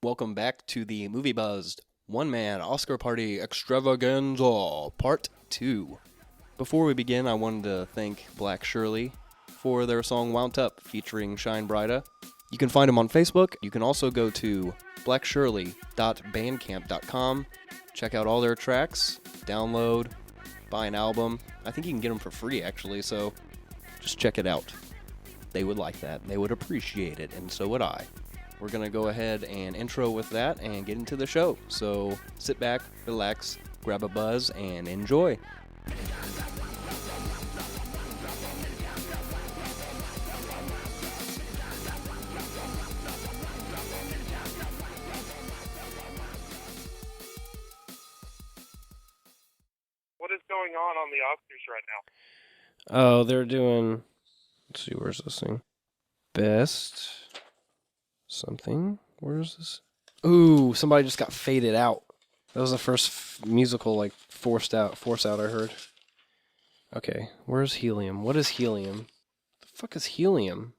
Welcome back to the Movie Buzzed One-Man Oscar Party Extravaganza Part 2. Before we begin, I wanted to thank Black Shirley for their song Wound Up featuring Shine Brighta. You can find them on Facebook. You can also go to blackshirley.bandcamp.com, check out all their tracks, download, buy an album. I think you can get them for free, actually, so just check it out. They would like that. They would appreciate it, and so would I. We're going to go ahead and intro with that and get into the show. So sit back, relax, grab a buzz, and enjoy. What is going on the Oscars right now? Oh, they're doing... Let's see, where's this thing? Best... something. Where's this? Ooh, somebody just got faded out. That was the first musical, force out I heard. Okay, where's Helium? What is Helium? The fuck is Helium?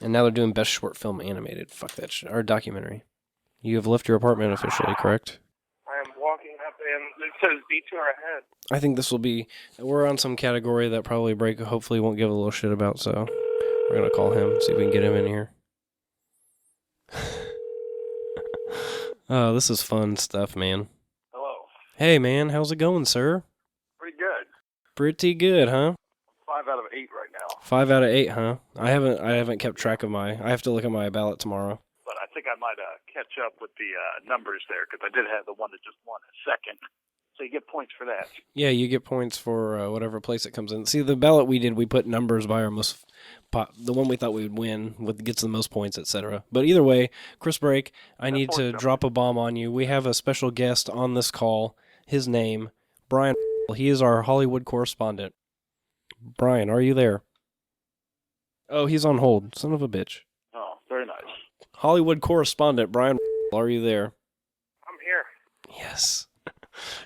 And now they're doing Best Short Film Animated. Fuck that shit. Or documentary. You have left your apartment officially, correct? I am walking up and it says detour ahead. I think this will be... We're on some category that probably Break hopefully won't give a little shit about, so we're gonna call him, see if we can get him in here. Oh, this is fun stuff, man. Hello. Hey, man, how's it going, sir? Pretty good. Pretty good, huh? 5 out of 8 right now. 5 out of 8, huh? I haven't kept track of I have to look at my ballot tomorrow. But I think I might catch up with the numbers there because I did have the one that just won a second. So you get points for that. Yeah, you get points for whatever place it comes in. See, the ballot we did, we put numbers by our most... the one we thought we would win gets the most points, etc. But either way, Chris Break, I need to drop a bomb on you. We have a special guest on this call. His name, Brian. He is our Hollywood correspondent. Brian, are you there? Oh, he's on hold. Son of a bitch. Oh, very nice. Hollywood correspondent, Brian, are you there? I'm here. Yes.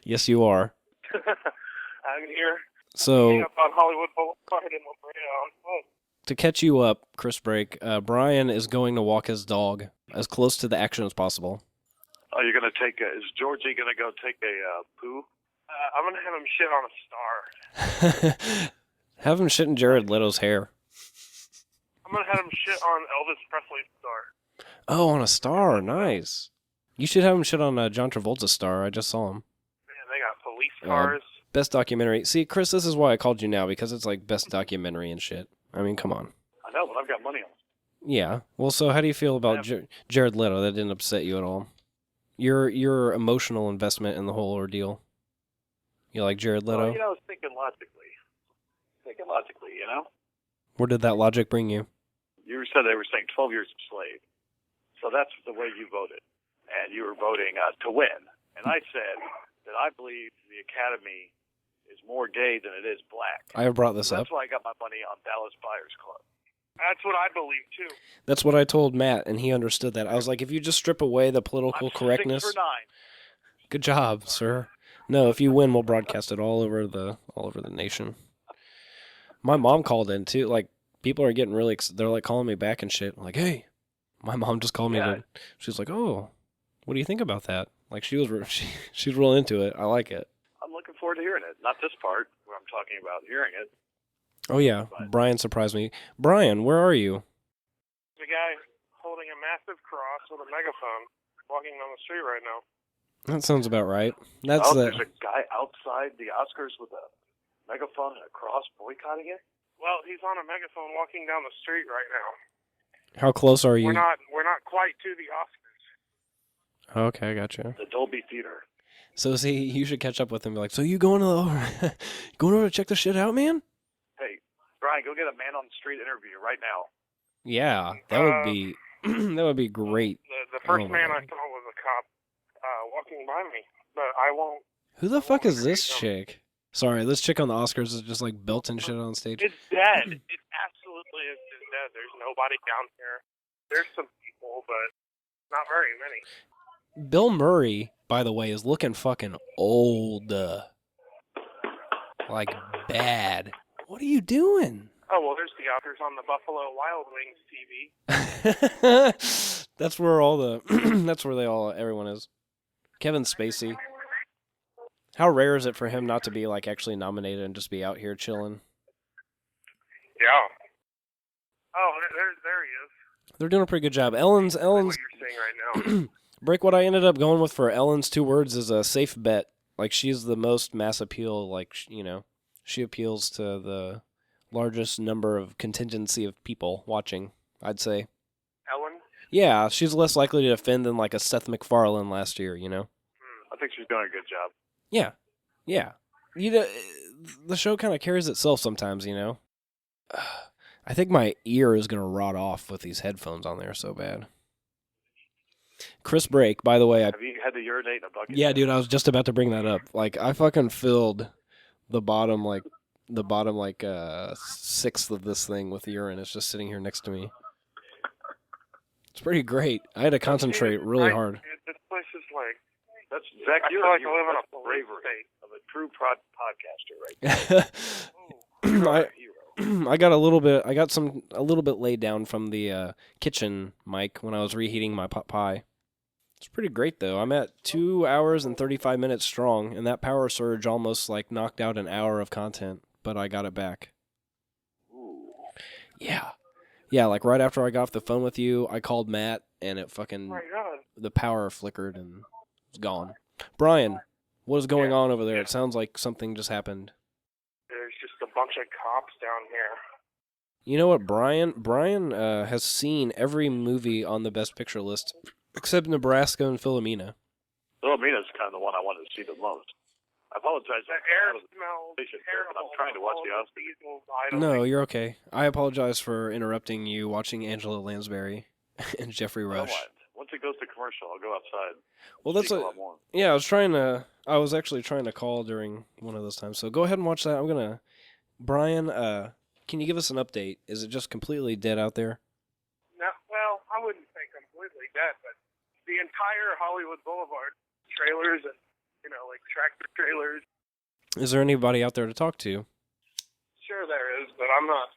Yes, you are. I'm here. So, Up on Hollywood Boulevard in La Brea on foot. to catch you up, Chris Break, Brian is going to walk his dog as close to the action as possible. Oh, you're going to take is Georgie going to go take a poo? I'm going to have him shit on a star. Have him shit in Jared Leto's hair. I'm going to have him shit on Elvis Presley's star. Oh, on a star. Nice. You should have him shit on John Travolta's star. I just saw him. Man, they got police cars. Best documentary. See, Chris, this is why I called you now, because it's like best documentary and shit. I mean, come on. I know, but I've got money on it. Yeah. Well, so how do you feel about Jared Leto? That didn't upset you at all? Your emotional investment in the whole ordeal. You like Jared Leto? Well, I was thinking logically. Where did that logic bring you? You said they were saying 12 years of slave. So that's the way you voted. And you were voting to win. And I said that I believe the Academy is more gay than it is black. I have brought this up. That's why I got my money on Dallas Buyers Club. That's what I believe, too. That's what I told Matt, and he understood that. I was like, if you just strip away the political correctness... 6 for 9. Good job, sir. No, if you win, we'll broadcast it all over the nation. My mom called in, too. Like, people are getting really... They're, like, calling me back and shit. I'm like, hey. My mom just called me. She was like, oh, what do you think about that? Like, she's real into it. I like it. I'm looking forward to hearing it. Not this part where I'm talking about hearing it. Oh, yeah. But Brian surprised me. Brian, where are you? The guy holding a massive cross with a megaphone walking down the street right now. That sounds about right. There's a guy outside the Oscars with a megaphone and a cross boycotting it? Well, he's on a megaphone walking down the street right now. How close are you? We're not quite to the Oscars. Okay, I gotcha. The Dolby Theater. So see, you should catch up with him and be like, so you going over to check the shit out, man? Hey, Brian, go get a man on the street interview right now. Yeah, that would be that would be great. The first man I saw was a cop walking by me, but I won't. Who the fuck is this chick? Sorry, this chick on the Oscars is just like belting shit on stage. It's dead. It absolutely is dead. There's nobody down here. There's some people, but not very many. Bill Murray, by the way, is looking fucking old. Like, bad. What are you doing? Oh, well, there's the Oscars on the Buffalo Wild Wings TV. That's where all the that's where everyone is. Kevin Spacey. How rare is it for him not to be like actually nominated and just be out here chilling? Yeah. Oh, there he is. They're doing a pretty good job. Ellen's What you're saying right now. Break, what I ended up going with for Ellen's 2 words is a safe bet. Like, she's the most mass appeal, like, she appeals to the largest number of contingency of people watching, I'd say. Ellen? Yeah, she's less likely to offend than, like, a Seth MacFarlane last year, I think she's doing a good job. Yeah. The show kind of carries itself sometimes, I think my ear is going to rot off with these headphones on there so bad. Chris Break, by the way, Have you had to urinate in a bucket? yeah, dude, I was just about to bring that up. Like, I fucking filled the bottom sixth of this thing with urine. It's just sitting here next to me. It's pretty great. I had to concentrate really hard. This place is like... That's Zach. I feel like I live in a bravery of a true podcaster, right there. I got a little bit laid down from the kitchen mic when I was reheating my pot pie. It's pretty great though. I'm at 2 hours and 35 minutes strong, and that power surge almost like knocked out an hour of content, but I got it back. Ooh. Yeah, like right after I got off the phone with you, I called Matt, and it fucking Oh my God. the power flickered and it's gone. Brian, what is going on over there? It sounds like something just happened. There's just a bunch of cops down here. You know what, Brian has seen every movie on the Best Picture list except Nebraska and Philomena. Philomena's kind of the one I wanted to see the most. I apologize. The air smells terrible. I'm trying to watch the Oscars. No, you're okay. I apologize for interrupting you watching Angela Lansbury and Jeffrey I don't Rush. mind. Once it goes to commercial, I'll go outside. Well, that's a lot more. yeah. I was actually trying to call during one of those times. So go ahead and watch that. Brian, can you give us an update? Is it just completely dead out there? No, well, I wouldn't say completely dead, but the entire Hollywood Boulevard, trailers and, like tractor trailers. Is there anybody out there to talk to? Sure there is, but I'm not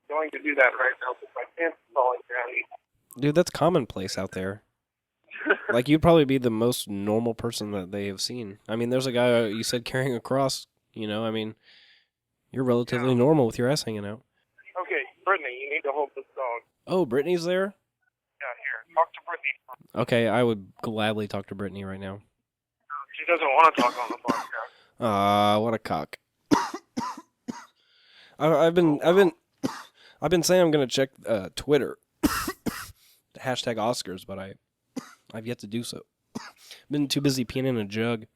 going to do that right now because my pants are falling down. Dude, that's commonplace out there. Like, you'd probably be the most normal person that they have seen. I mean, there's a guy you said carrying a cross, I mean, you're relatively normal with your ass hanging out. Okay, Brittany, you need to hold this dog. Oh, Brittany's there? Yeah, here, talk to Brittany. Okay, I would gladly talk to Brittany right now. She doesn't want to talk on the podcast. What a cock. I've been saying I'm gonna check Twitter, hashtag Oscars, but I've yet to do so. Been too busy peeing in a jug.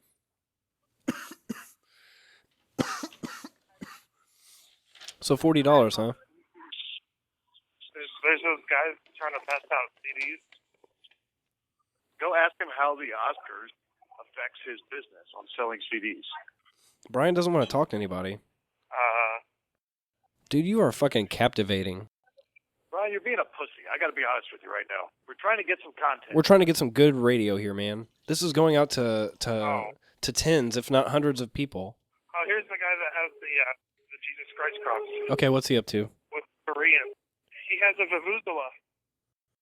So $40, huh? There's those guys trying to pass out CDs. Go ask him how the Oscars affects his business on selling CDs. Brian doesn't want to talk to anybody. Dude, you are fucking captivating. Brian, you're being a pussy. I got to be honest with you right now. We're trying to get some content. We're trying to get some good radio here, man. This is going out to tens, if not hundreds of people. Oh, here's the guy that has the Jesus Christ cross. Okay, what's he up to? With Korean. He has a vuvuzela.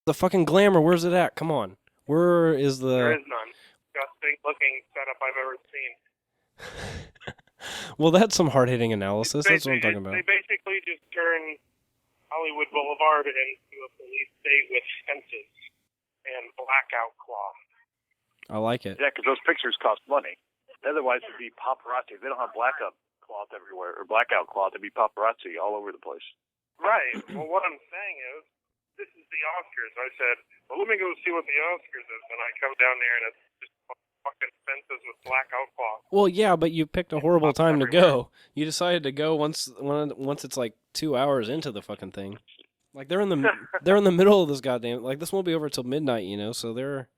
The fucking glamour, where's it at? Come on. Where is the... There is none. Disgusting looking setup I've ever seen. Well, that's some hard-hitting analysis. That's what I'm talking about. They basically just turn Hollywood Boulevard into a police state with fences and blackout cloth. I like it. Yeah, because those pictures cost money. Otherwise, it'd be paparazzi. They don't have blackout cloth everywhere, or blackout cloth. It'd be paparazzi all over the place. Right. Well, what I'm saying is, this is the Oscars. I said, well, let me go see what the Oscars is. And I come down there, and it's just fucking fences with blackout cloth. Well, yeah, but you picked a horrible time to go. You decided to go once it's like 2 hours into the fucking thing. Like, they're in the middle of this goddamn... Like, this won't be over till midnight, so they're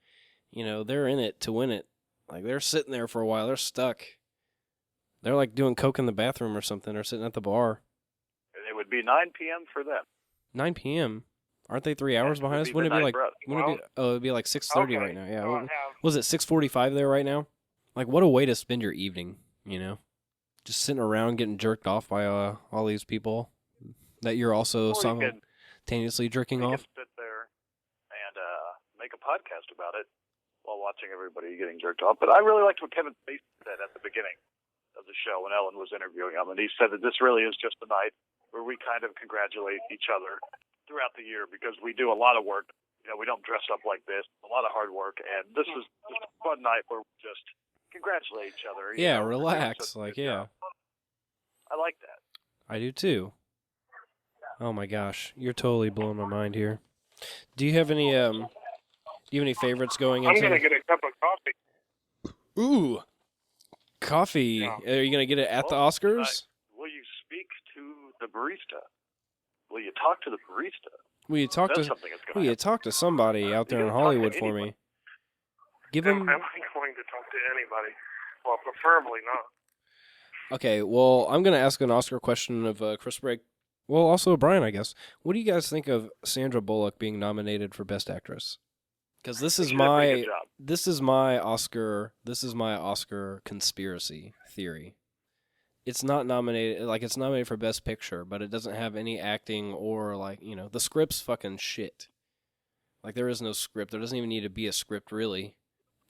in it to win it. Like, they're sitting there for a while. They're stuck. They're, like, doing coke in the bathroom or something, or sitting at the bar. And it would be 9 p.m. for them. 9 p.m.? Aren't they 3 hours behind us? Wouldn't it be like... it'd be like 6:30 right now. Yeah. Was it 6:45 there right now? Like, what a way to spend your evening, Just sitting around getting jerked off by all these people. that you're also Or you can simultaneously jerking we off? can sit there and make a podcast about it while watching everybody getting jerked off. But I really liked what Kevin Spacey said at the beginning of the show when Ellen was interviewing him, and he said that this really is just a night where we kind of congratulate each other throughout the year because we do a lot of work. You know, we don't dress up like this, a lot of hard work, and this is just a fun night where we just congratulate each other. You Yeah, know, relax. just a Like, good yeah. job. I like that. I do too. Oh my gosh, you're totally blowing my mind here. Do you have any favorites going I'm into? gonna get a cup of coffee. Ooh, coffee. Yeah. Are you gonna get it at the Oscars? Will you speak to the barista? Will you talk to the barista? Will you talk That's to? something that's Will going you to talk to somebody out there in You gotta talk to Hollywood for anybody. me? Give Am him. I going to talk to anybody? Well, preferably not. Okay, well, I'm gonna ask an Oscar question of Chris Brake. Well, also Brian, I guess. What do you guys think of Sandra Bullock being nominated for Best Actress? Because this is She did a pretty my good job. this is my Oscar conspiracy theory. It's not nominated, like it's nominated for Best Picture, but it doesn't have any acting or like, you know, the script's fucking shit. Like there is no script. There doesn't even need to be a script really.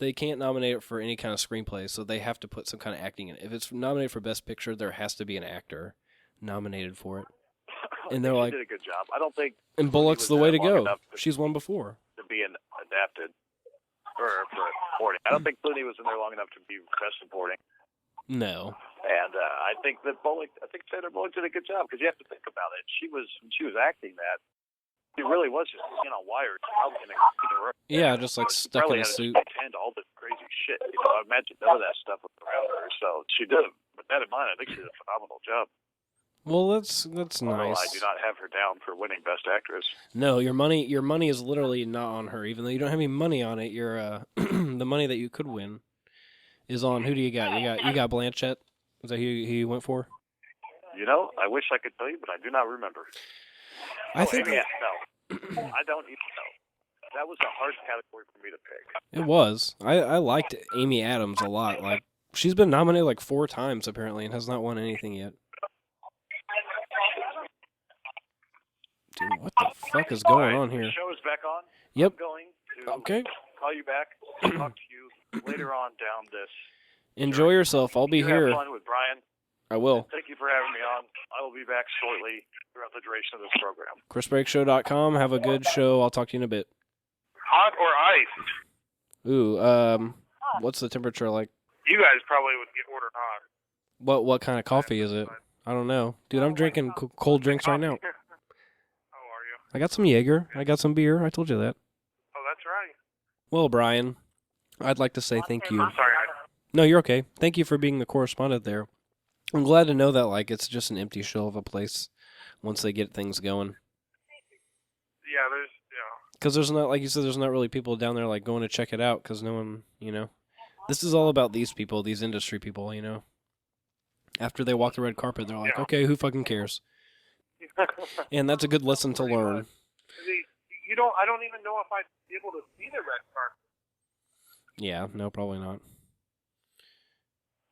They can't nominate it for any kind of screenplay, so they have to put some kind of acting in it. If it's nominated for Best Picture, there has to be an actor nominated for it. And they're she like, did a good job. I don't think and Bullock's was the way there to long go. enough She's won before. to be adapted for supporting. I don't think Clooney was in there long enough to be best supporting. No. And I think that Sandra Bullock did a good job because you have to think about it. When she was acting that, she really was just hanging on wires out in a room. Yeah, just like She stuck probably in a had to suit. pretend all this crazy shit. You know, I imagine none of that stuff was around her. So she did. With that in mind, I think she did a phenomenal job. Well, that's Although nice. I do not have her down for winning Best Actress. No, your money is literally not on her. Even though you don't have any money on it, your the money that you could win is on who do you got? You got Blanchett. Is that who you went for? You know, I wish I could tell you, but I do not remember. I think Amy, no, I don't even know. That was a hard category for me to pick. it was. I liked Amy Adams a lot. Like she's been nominated like 4 times apparently and has not won anything yet. Dude, what the fuck is going on here? The show is back on. Yep. I'm going to Okay. call you back, talk to you later on down this. Enjoy yourself. I'll be You here. Have fun with Brian. I will. Thank you for having me on. I will be back shortly throughout the duration of this program. ChrisBreakShow.com. Have a good show. I'll talk to you in a bit. Hot or iced? Ooh, what's the temperature like? You guys probably would get ordered hot. What kind of coffee is it? I don't know. Dude, I'm drinking cold drinks right now. Oh, are you? I got some Jaeger. I got some beer. I told you that. Oh, that's right. Well, Brian, I'd like to say thank you. I'm sorry. No, you're okay. Thank you for being the correspondent there. I'm glad to know that, like, it's just an empty shell of a place once they get things going. Yeah, Because there's not, like you said, there's not really people down there, like, going to check it out because no one, you know. This is all about these people, these industry people, you know. After they walk the red carpet, they're like, Yeah. okay, who fucking cares? And that's a good lesson to learn. I don't even know if I'd be able to see the red carpet. Yeah, no, probably not.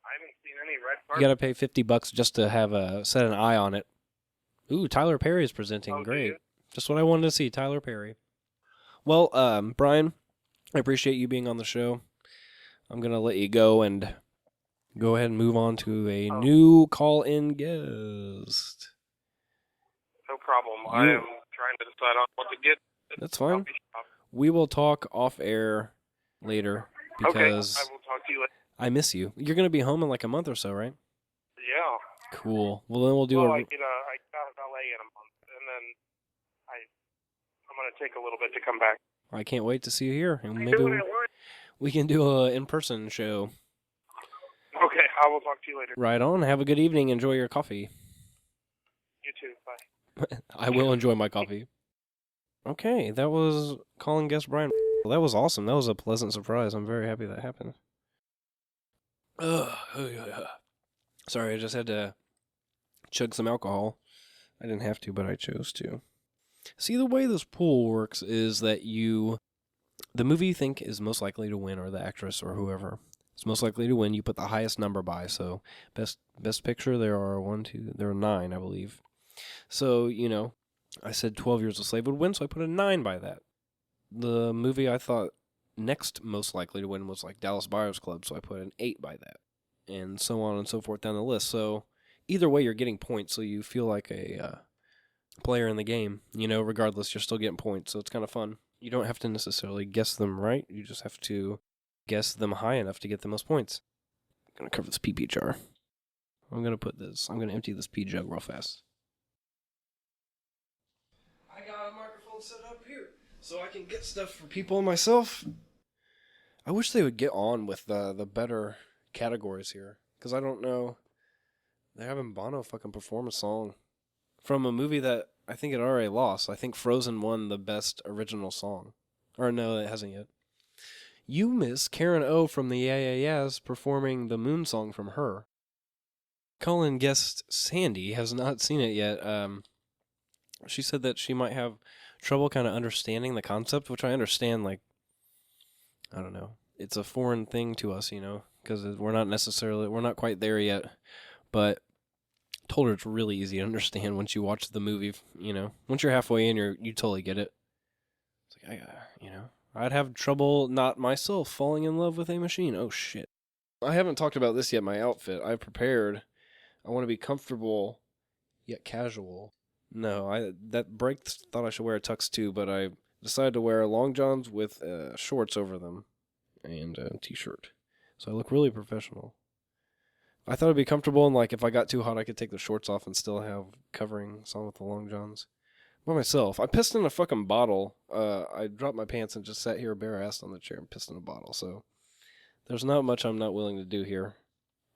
I haven't seen any red You carpet. got to pay $50 just to have set an eye on it. Ooh, Tyler Perry is presenting. Oh, do Great. you? Just what I wanted to see, Tyler Perry. Well, Brian, I appreciate you being on the show. I'm going to let you go and go ahead and move on to a new call-in guest. No problem. I am trying to decide on what to get. at That's the fine. coffee shop. We will talk off-air later Okay, because I will talk to you later. I miss you. You're going to be home in like a month or so, right? Yeah. Cool. Well, then we'll do Well, a... I get out of LA in a month, and then I'm going to take a little bit to come back. I can't wait to see you here. And maybe Doing it right. we can do a in-person show. Okay, I will talk to you later. Right on. Have a good evening. Enjoy your coffee. You too. Bye. I will enjoy my coffee. Okay, that was calling guest Brian. Well, that was awesome. That was a pleasant surprise. I'm very happy that happened. Sorry, I just had to chug some alcohol. I didn't have to, but I chose to. See, the way this pool works is that the movie you think is most likely to win, or the actress or whoever is most likely to win, you put the highest number by. So, best picture, there are 9, I believe. So, I said 12 Years a Slave would win, so I put a 9 by that. The movie I thought next most likely to win was like Dallas Buyers Club, so I put an 8 by that. And so on and so forth down the list. So either way, you're getting points, so you feel like a player in the game. Regardless, you're still getting points, so it's kind of fun. You don't have to necessarily guess them right. You just have to guess them high enough to get the most points. I'm going to cover this pee jar. I'm going to empty this pee jug real fast. I got a microphone set up here so I can get stuff for people and myself. I wish they would get on with the better categories here, because I don't know. They're having Bono fucking perform a song from a movie that I think it already lost. I think Frozen won the best original song. Or no, it hasn't yet. You miss Karen O from the Yeah Yeah Yeahs performing the Moon song from Her. Colin guest Sandy has not seen it yet. She said that she might have trouble kind of understanding the concept, which I understand. Like, I don't know. It's a foreign thing to us, because we're not quite there yet. But told her it's really easy to understand once you watch the movie. Once you're halfway in, you totally get it. It's like I'd have trouble not myself falling in love with a machine. Oh shit! I haven't talked about this yet. My outfit. I prepared. I want to be comfortable, yet casual. No, that break thought I should wear a tux too, but I decided to wear long johns with shorts over them and a t-shirt. So I look really professional. I thought it'd be comfortable, and like if I got too hot, I could take the shorts off and still have coverings on with the long johns. By myself. I pissed in a fucking bottle. I dropped my pants and just sat here bare-assed on the chair and pissed in a bottle. So there's not much I'm not willing to do here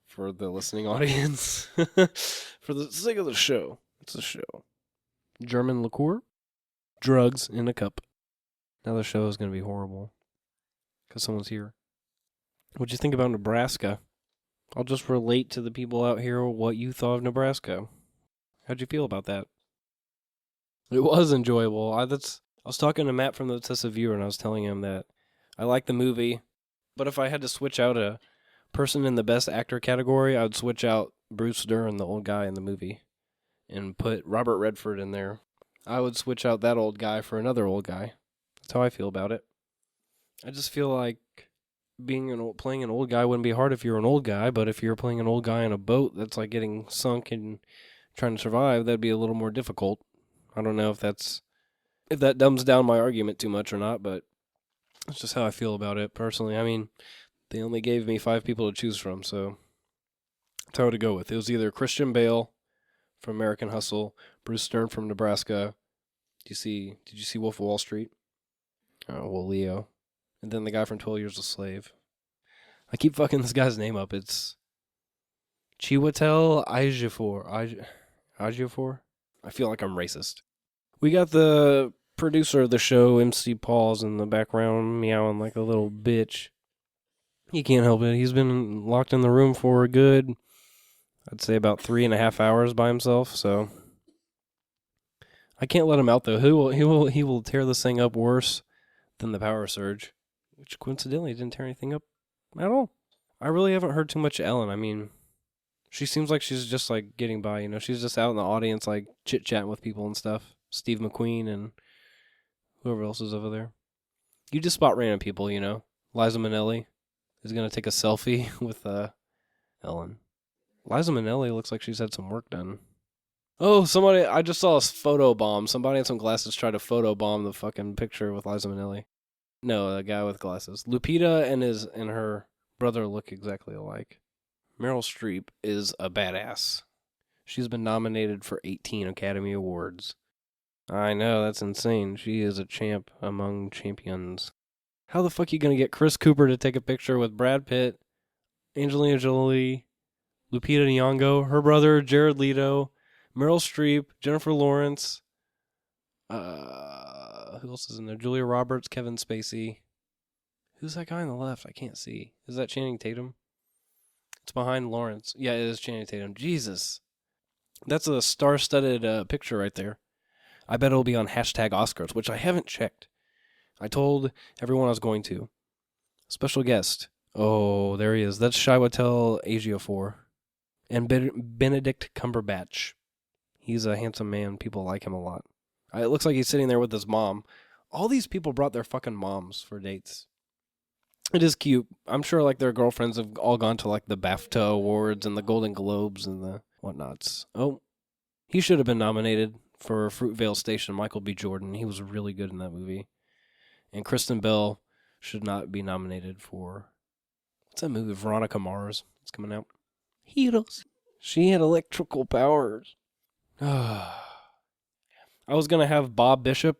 for the listening audience. For the sake of the show. It's a show. German liqueur, drugs in a cup. Now the show is going to be horrible because someone's here. What'd you think about Nebraska? I'll just relate to the people out here what you thought of Nebraska. How'd you feel about that? It was enjoyable. I was talking to Matt from the Tessa Viewer, and I was telling him that I like the movie, but if I had to switch out a person in the best actor category, I would switch out Bruce Dern, the old guy in the movie, and put Robert Redford in there. I would switch out that old guy for another old guy. That's how I feel about it. I just feel like playing an old guy wouldn't be hard if you're an old guy, but if you're playing an old guy in a boat that's like getting sunk and trying to survive, that'd be a little more difficult. I don't know if that dumbs down my argument too much or not, but that's just how I feel about it personally. I mean, they only gave me 5 people to choose from, so that's how to go with. It was either Christian Bale from American Hustle, Bruce Dern from Nebraska. Did you see Wolf of Wall Street? Oh, well, Leo. And then the guy from 12 Years a Slave. I keep fucking this guy's name up. It's Chiwetel Ejiofor. I feel like I'm racist. We got the producer of the show, MC Paul's, in the background meowing like a little bitch. He can't help it. He's been locked in the room for a good, I'd say about 3.5 hours by himself, so I can't let him out though. He will tear this thing up worse than the power surge, which coincidentally didn't tear anything up at all. I really haven't heard too much of Ellen. I mean, she seems like she's just like getting by, she's just out in the audience like chit-chatting with people and stuff. Steve McQueen and whoever else is over there. You just spot random people, Liza Minnelli is going to take a selfie with Ellen. Liza Minnelli looks like she's had some work done. Oh, I just saw a photo bomb. Somebody in some glasses tried to photo bomb the fucking picture with Liza Minnelli. No, a guy with glasses. Lupita and her brother look exactly alike. Meryl Streep is a badass. She's been nominated for 18 Academy Awards. I know, that's insane. She is a champ among champions. How the fuck are you going to get Chris Cooper to take a picture with Brad Pitt, Angelina Jolie, Lupita Nyong'o, her brother Jared Leto, Meryl Streep, Jennifer Lawrence, who else is in there? Julia Roberts, Kevin Spacey. Who's that guy on the left? I can't see. Is that Channing Tatum? It's behind Lawrence. Yeah, it is Channing Tatum. Jesus. That's a star-studded picture right there. I bet it'll be on #Oscars, which I haven't checked. I told everyone I was going to. Special guest. Oh, there he is. That's Chiwetel Ejiofor. And Benedict Cumberbatch. He's a handsome man. People like him a lot. It looks like he's sitting there with his mom. All these people brought their fucking moms for dates. It is cute. I'm sure like their girlfriends have all gone to like the BAFTA awards and the Golden Globes and the whatnots. Oh, he should have been nominated for Fruitvale Station, Michael B. Jordan. He was really good in that movie. And Kristen Bell should not be nominated for, what's that movie? Veronica Mars. It's coming out. Heroes. She had electrical powers. I was going to have Bob Bishop,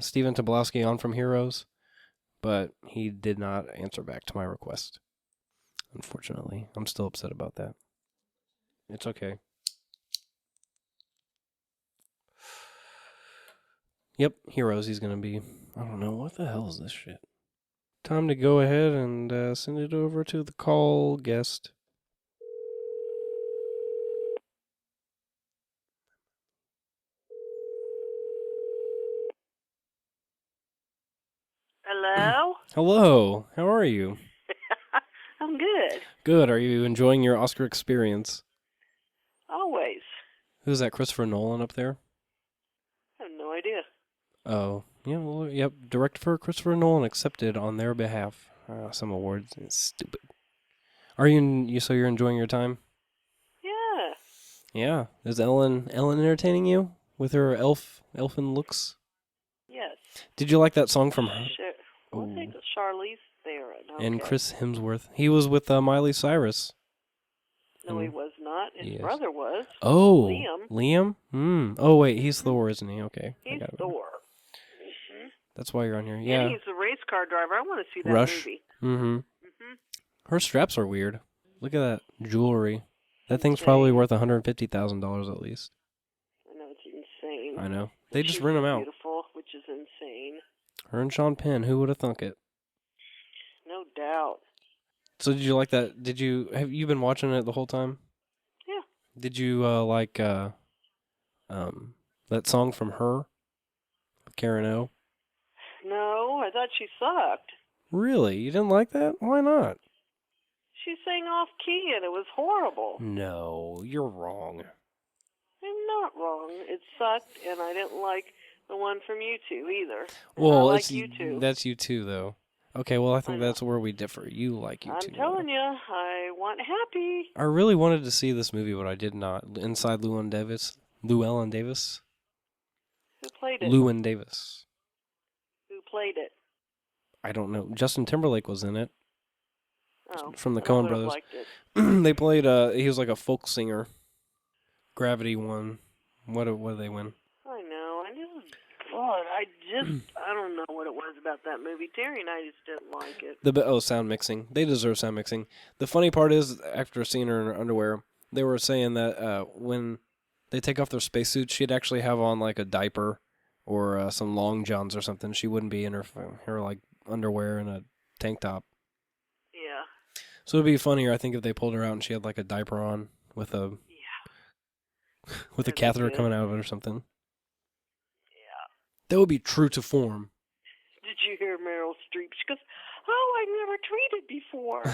Stephen Tobolowsky on from Heroes, but he did not answer back to my request. Unfortunately. I'm still upset about that. It's okay. Yep, Heroes he's going to be. I don't know, what the hell is this shit? Time to go ahead and send it over to the call guest. Hello? Hello, how are you? I'm good. Good, are you enjoying your Oscar experience? Always. Who's that, Christopher Nolan up there? I have no idea. Oh, yeah, well, yep, director Christopher Nolan accepted on their behalf some awards. It's stupid. Are you, so you're enjoying your time? Yeah. Yeah. Is Ellen entertaining you with her elfin looks? Yes. Did you like that song from her? I think it's Charlize Theron. Okay. And Chris Hemsworth. He was with Miley Cyrus. No, he was not. His Yes. brother was. Oh. Liam. Liam? Oh, wait, he's Thor, isn't he? Okay. He's Thor. That's why you're on here. Yeah. And he's a race car driver. I want to see that Rush. movie. Mm-hmm. Her straps are weird. Look at that jewelry. That thing's probably worth $150,000 at least. I know, it's insane. I know. They just She's rent them out. beautiful, which is insane. Her and Sean Penn. Who would have thunk it? No doubt. So did you like that? Have you been watching it the whole time? Yeah. Did you like that song from her? Karen O? No, I thought she sucked. Really? You didn't like that? Why not? She sang off key and it was horrible. No, you're wrong. I'm not wrong. It sucked, and I didn't like the one from U2 either. Well, I like U2. That's U2 though. Okay, well I think that's where we differ. You like U2. I'm telling you, I want Happy. I really wanted to see this movie, but I did not. Inside Llewyn Davis. Who played it? Llewyn Davis. Who played it? I don't know. Justin Timberlake was in it. Oh, From the I Coen would've Brothers. liked it. They played. He was like a folk singer. Gravity won. What did they win? I know. I don't know what it was about that movie. Terry and I just didn't like it. Sound mixing. They deserve sound mixing. The funny part is, after seeing her in her underwear, they were saying that when they take off their spacesuits, she'd actually have on like a diaper or some long johns or something. She wouldn't be in her like underwear and a tank top. Yeah. So it'd be funnier, I think, if they pulled her out and she had like a diaper on with a with a catheter coming out of it or something. Yeah. That would be true to form. Did you hear Meryl Streep? She goes, "Oh, I never tweeted before."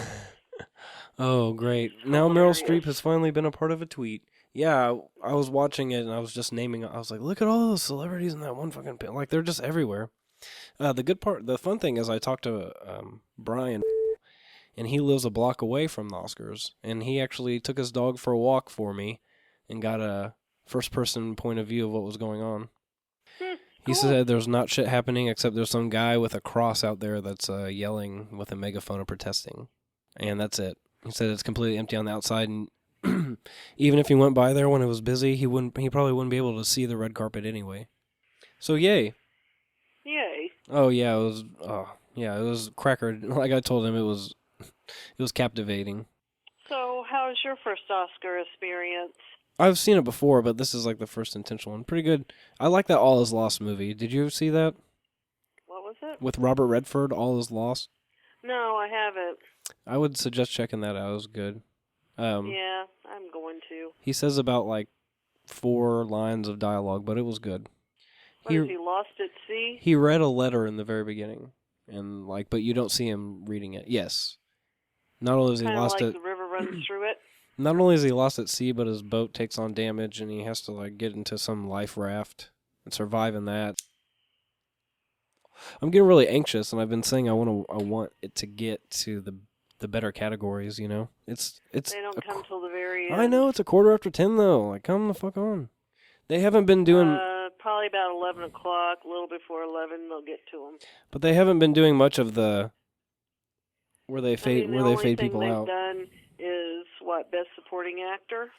Oh, great. Now Meryl Streep has finally been a part of a tweet. Yeah, I was watching it and I was just naming, I was like, look at all those celebrities in that one fucking pit. Like, they're just everywhere. The fun thing is I talked to Brian, and he lives a block away from the Oscars, and he actually took his dog for a walk for me and got a first-person point of view of what was going on. He said there's not shit happening except there's some guy with a cross out there that's yelling with a megaphone and protesting. And that's it. He said it's completely empty on the outside, and even if he went by there when it was busy, he probably wouldn't be able to see the red carpet anyway. So yay. Yay. Oh yeah, it was cracker. Like I told him, it was captivating. So, how was your first Oscar experience? I've seen it before, but this is like the first intentional one. Pretty good. I like that All Is Lost movie. Did you see that? What was it? With Robert Redford, All Is Lost? No, I haven't. I would suggest checking that out. It was good. Yeah, I'm going to. He says about like 4 lines of dialogue, but it was good. Is he lost at sea? He read a letter in the very beginning, and but you don't see him reading it. Yes. Not only is he lost like it. the river runs through it. Not only is he lost at sea, but his boat takes on damage, and he has to like get into some life raft and survive in that. I'm getting really anxious, and I've been saying I want it to get to the better categories. You know, it's They don't come till the very end. I know it's 10:15 though. Like, come the fuck on. They haven't been doing. Probably about 11 o'clock, a little before 11, they'll get to them. But they haven't been doing much of the where they fade The only thing people they've out. done is best supporting actor.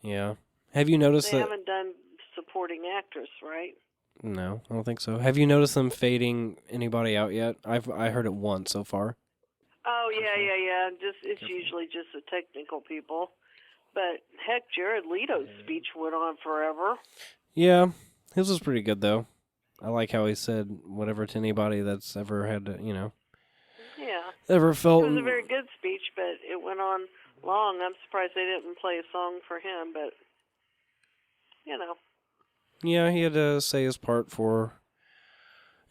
Yeah. Have you noticed They that? haven't done supporting actress, right? No, I don't think so. Have you noticed them fading anybody out yet? I heard it once so far. Oh yeah. It's usually just the technical people. But heck, Jared Leto's speech went on forever. Yeah, his was pretty good though. I like how he said whatever to anybody that's ever had to, you know. Yeah. Ever felt. It was a very good speech, but it went on long. I'm surprised they didn't play a song for him, but you know. Yeah, he had to say his part for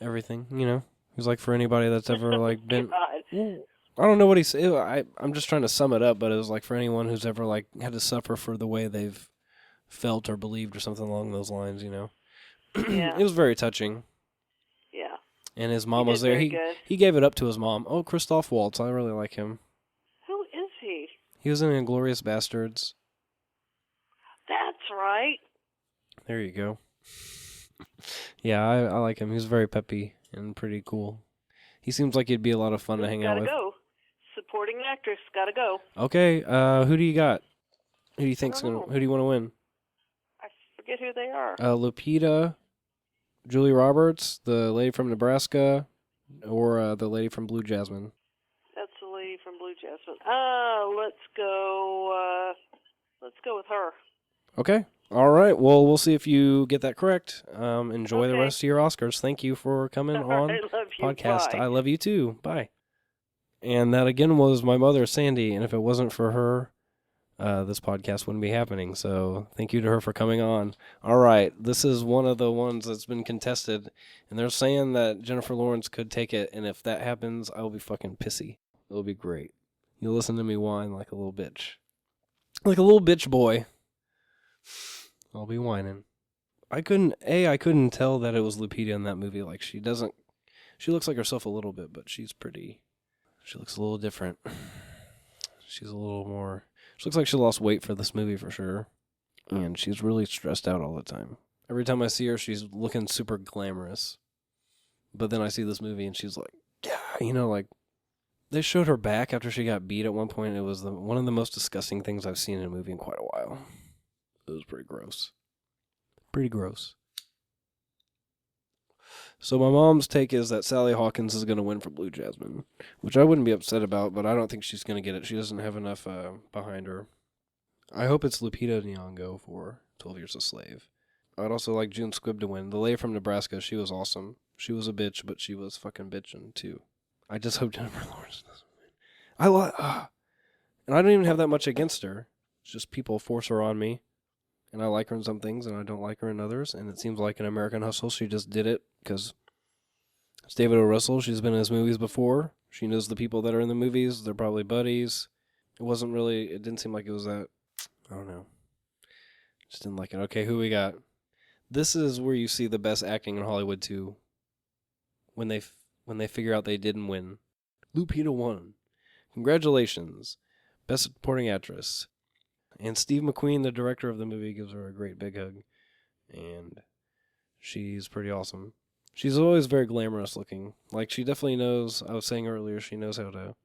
everything, you know. He was like, for anybody that's ever like been. God. I don't know what he said. I'm just trying to sum it up, but it was like for anyone who's ever like had to suffer for the way they've felt or believed or something along those lines, you know. Yeah. It was very touching. Yeah. And his mom was did there. very good. He gave it up to his mom. Oh, Christoph Waltz. I really like him. Who is he? He was in Inglourious Bastards. That's right. There you go. Yeah, I like him. He's very peppy and pretty cool. He seems like he'd be a lot of fun to hang out with. Gotta go. Supporting actress, gotta go. Okay, who do you got? Who do you think's gonna? Who do you want to win? I forget who they are. Lupita, Julie Roberts, the lady from Nebraska, or the lady from Blue Jasmine. That's the lady from Blue Jasmine. Let's go with her. Okay. All right. Well, we'll see if you get that correct. Enjoy the Okay. rest of your Oscars. Thank you for coming All on right, love you. podcast. Bye. I love you too. Bye. And that again was my mother, Sandy. And if it wasn't for her, this podcast wouldn't be happening. So thank you to her for coming on. All right. This is one of the ones that's been contested. And they're saying that Jennifer Lawrence could take it. And if that happens, I will be fucking pissy. It'll be great. You'll listen to me whine like a little bitch. Like a little bitch boy. I'll be whining. I couldn't tell that it was Lupita in that movie. Like, she looks like herself a little bit, but she looks a little different. She looks like she lost weight for this movie for sure. And she's really stressed out all the time. Every time I see her, she's looking super glamorous. But then I see this movie and she's like, yeah, you know, like, they showed her back after she got beat at one point. It was one of the most disgusting things I've seen in a movie in quite a while. It was pretty gross. Pretty gross. So my mom's take is that Sally Hawkins is going to win for Blue Jasmine, which I wouldn't be upset about, but I don't think she's going to get it. She doesn't have enough behind her. I hope it's Lupita Nyong'o for 12 Years a Slave. I'd also like June Squibb to win. The lady from Nebraska, she was awesome. She was a bitch, but she was fucking bitching too. I just hope Jennifer Lawrence doesn't win. And I don't even have that much against her. It's just people force her on me. And I like her in some things, and I don't like her in others. And it seems like in American Hustle, she just did it because it's David O. Russell. She's been in his movies before. She knows the people that are in the movies. They're probably buddies. It didn't seem like it was that, I don't know. Just didn't like it. Okay, who we got? This is where you see the best acting in Hollywood, too. When they figure out they didn't win. Lupita won. Congratulations. Best Supporting Actress. And Steve McQueen, the director of the movie, gives her a great big hug. And she's pretty awesome. She's always very glamorous looking. Like, she definitely knows, I was saying earlier, she knows how to,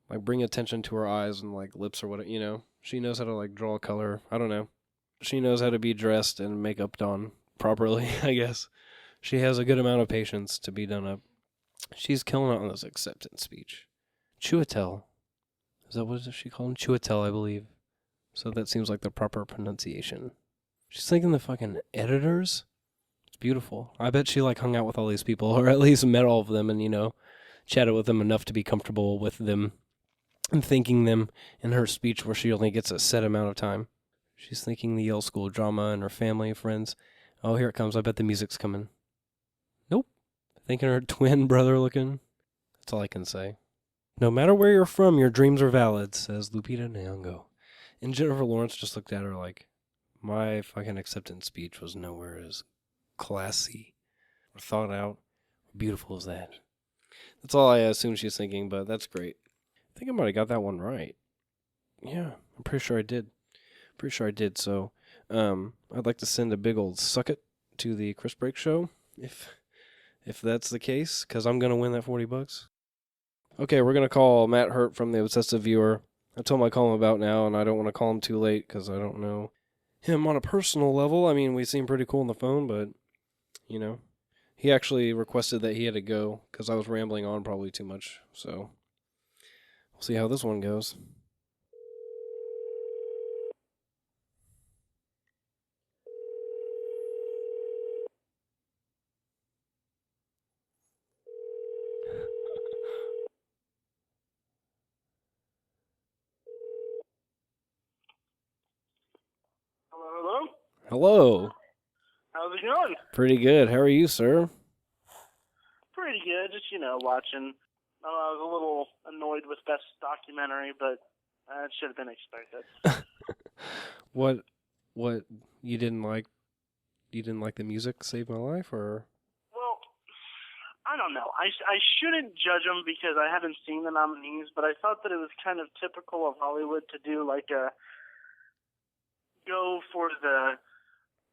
like, bring attention to her eyes and, like, lips or whatever, you know? She knows how to, like, draw color. I don't know. She knows how to be dressed and makeup done properly, I guess. She has a good amount of patience to be done up. She's killing it on this acceptance speech. Chiwetel. What is she called? Chiwetel, I believe. So that seems like the proper pronunciation. She's thanking the fucking editors. It's beautiful. I bet she like hung out with all these people, or at least met all of them and, you know, chatted with them enough to be comfortable with them and thanking them in her speech where she only gets a set amount of time. She's thanking the Yale School drama and her family and friends. Oh, here it comes. I bet the music's coming. Nope. Thanking her twin brother looking. That's all I can say. No matter where you're from, your dreams are valid, says Lupita Nyong'o. And Jennifer Lawrence just looked at her like, my fucking acceptance speech was nowhere as classy or thought out or beautiful as that. That's all I assume she's thinking, but that's great. I think I might have got that one right. Yeah, I'm pretty sure I did. So, I'd like to send a big old suck it to the Chris Break Show, if that's the case, because I'm going to win that $40. Okay, we're going to call Matt Hurt from the Obsessive Viewer. I told him I'd call him about now, and I don't want to call him too late, because I don't know him on a personal level. I mean, we seem pretty cool on the phone, but, you know, he actually requested that he had to go, because I was rambling on probably too much, so we'll see how this one goes. Hello? Hello. How's it going? Pretty good. How are you, sir? Pretty good. Just, watching. I was a little annoyed with Best Documentary, but it should have been expected. What you didn't like? You didn't like the music Save My Life, or? Well, I don't know. I shouldn't judge them because I haven't seen the nominees, but I thought that it was kind of typical of Hollywood to do go for the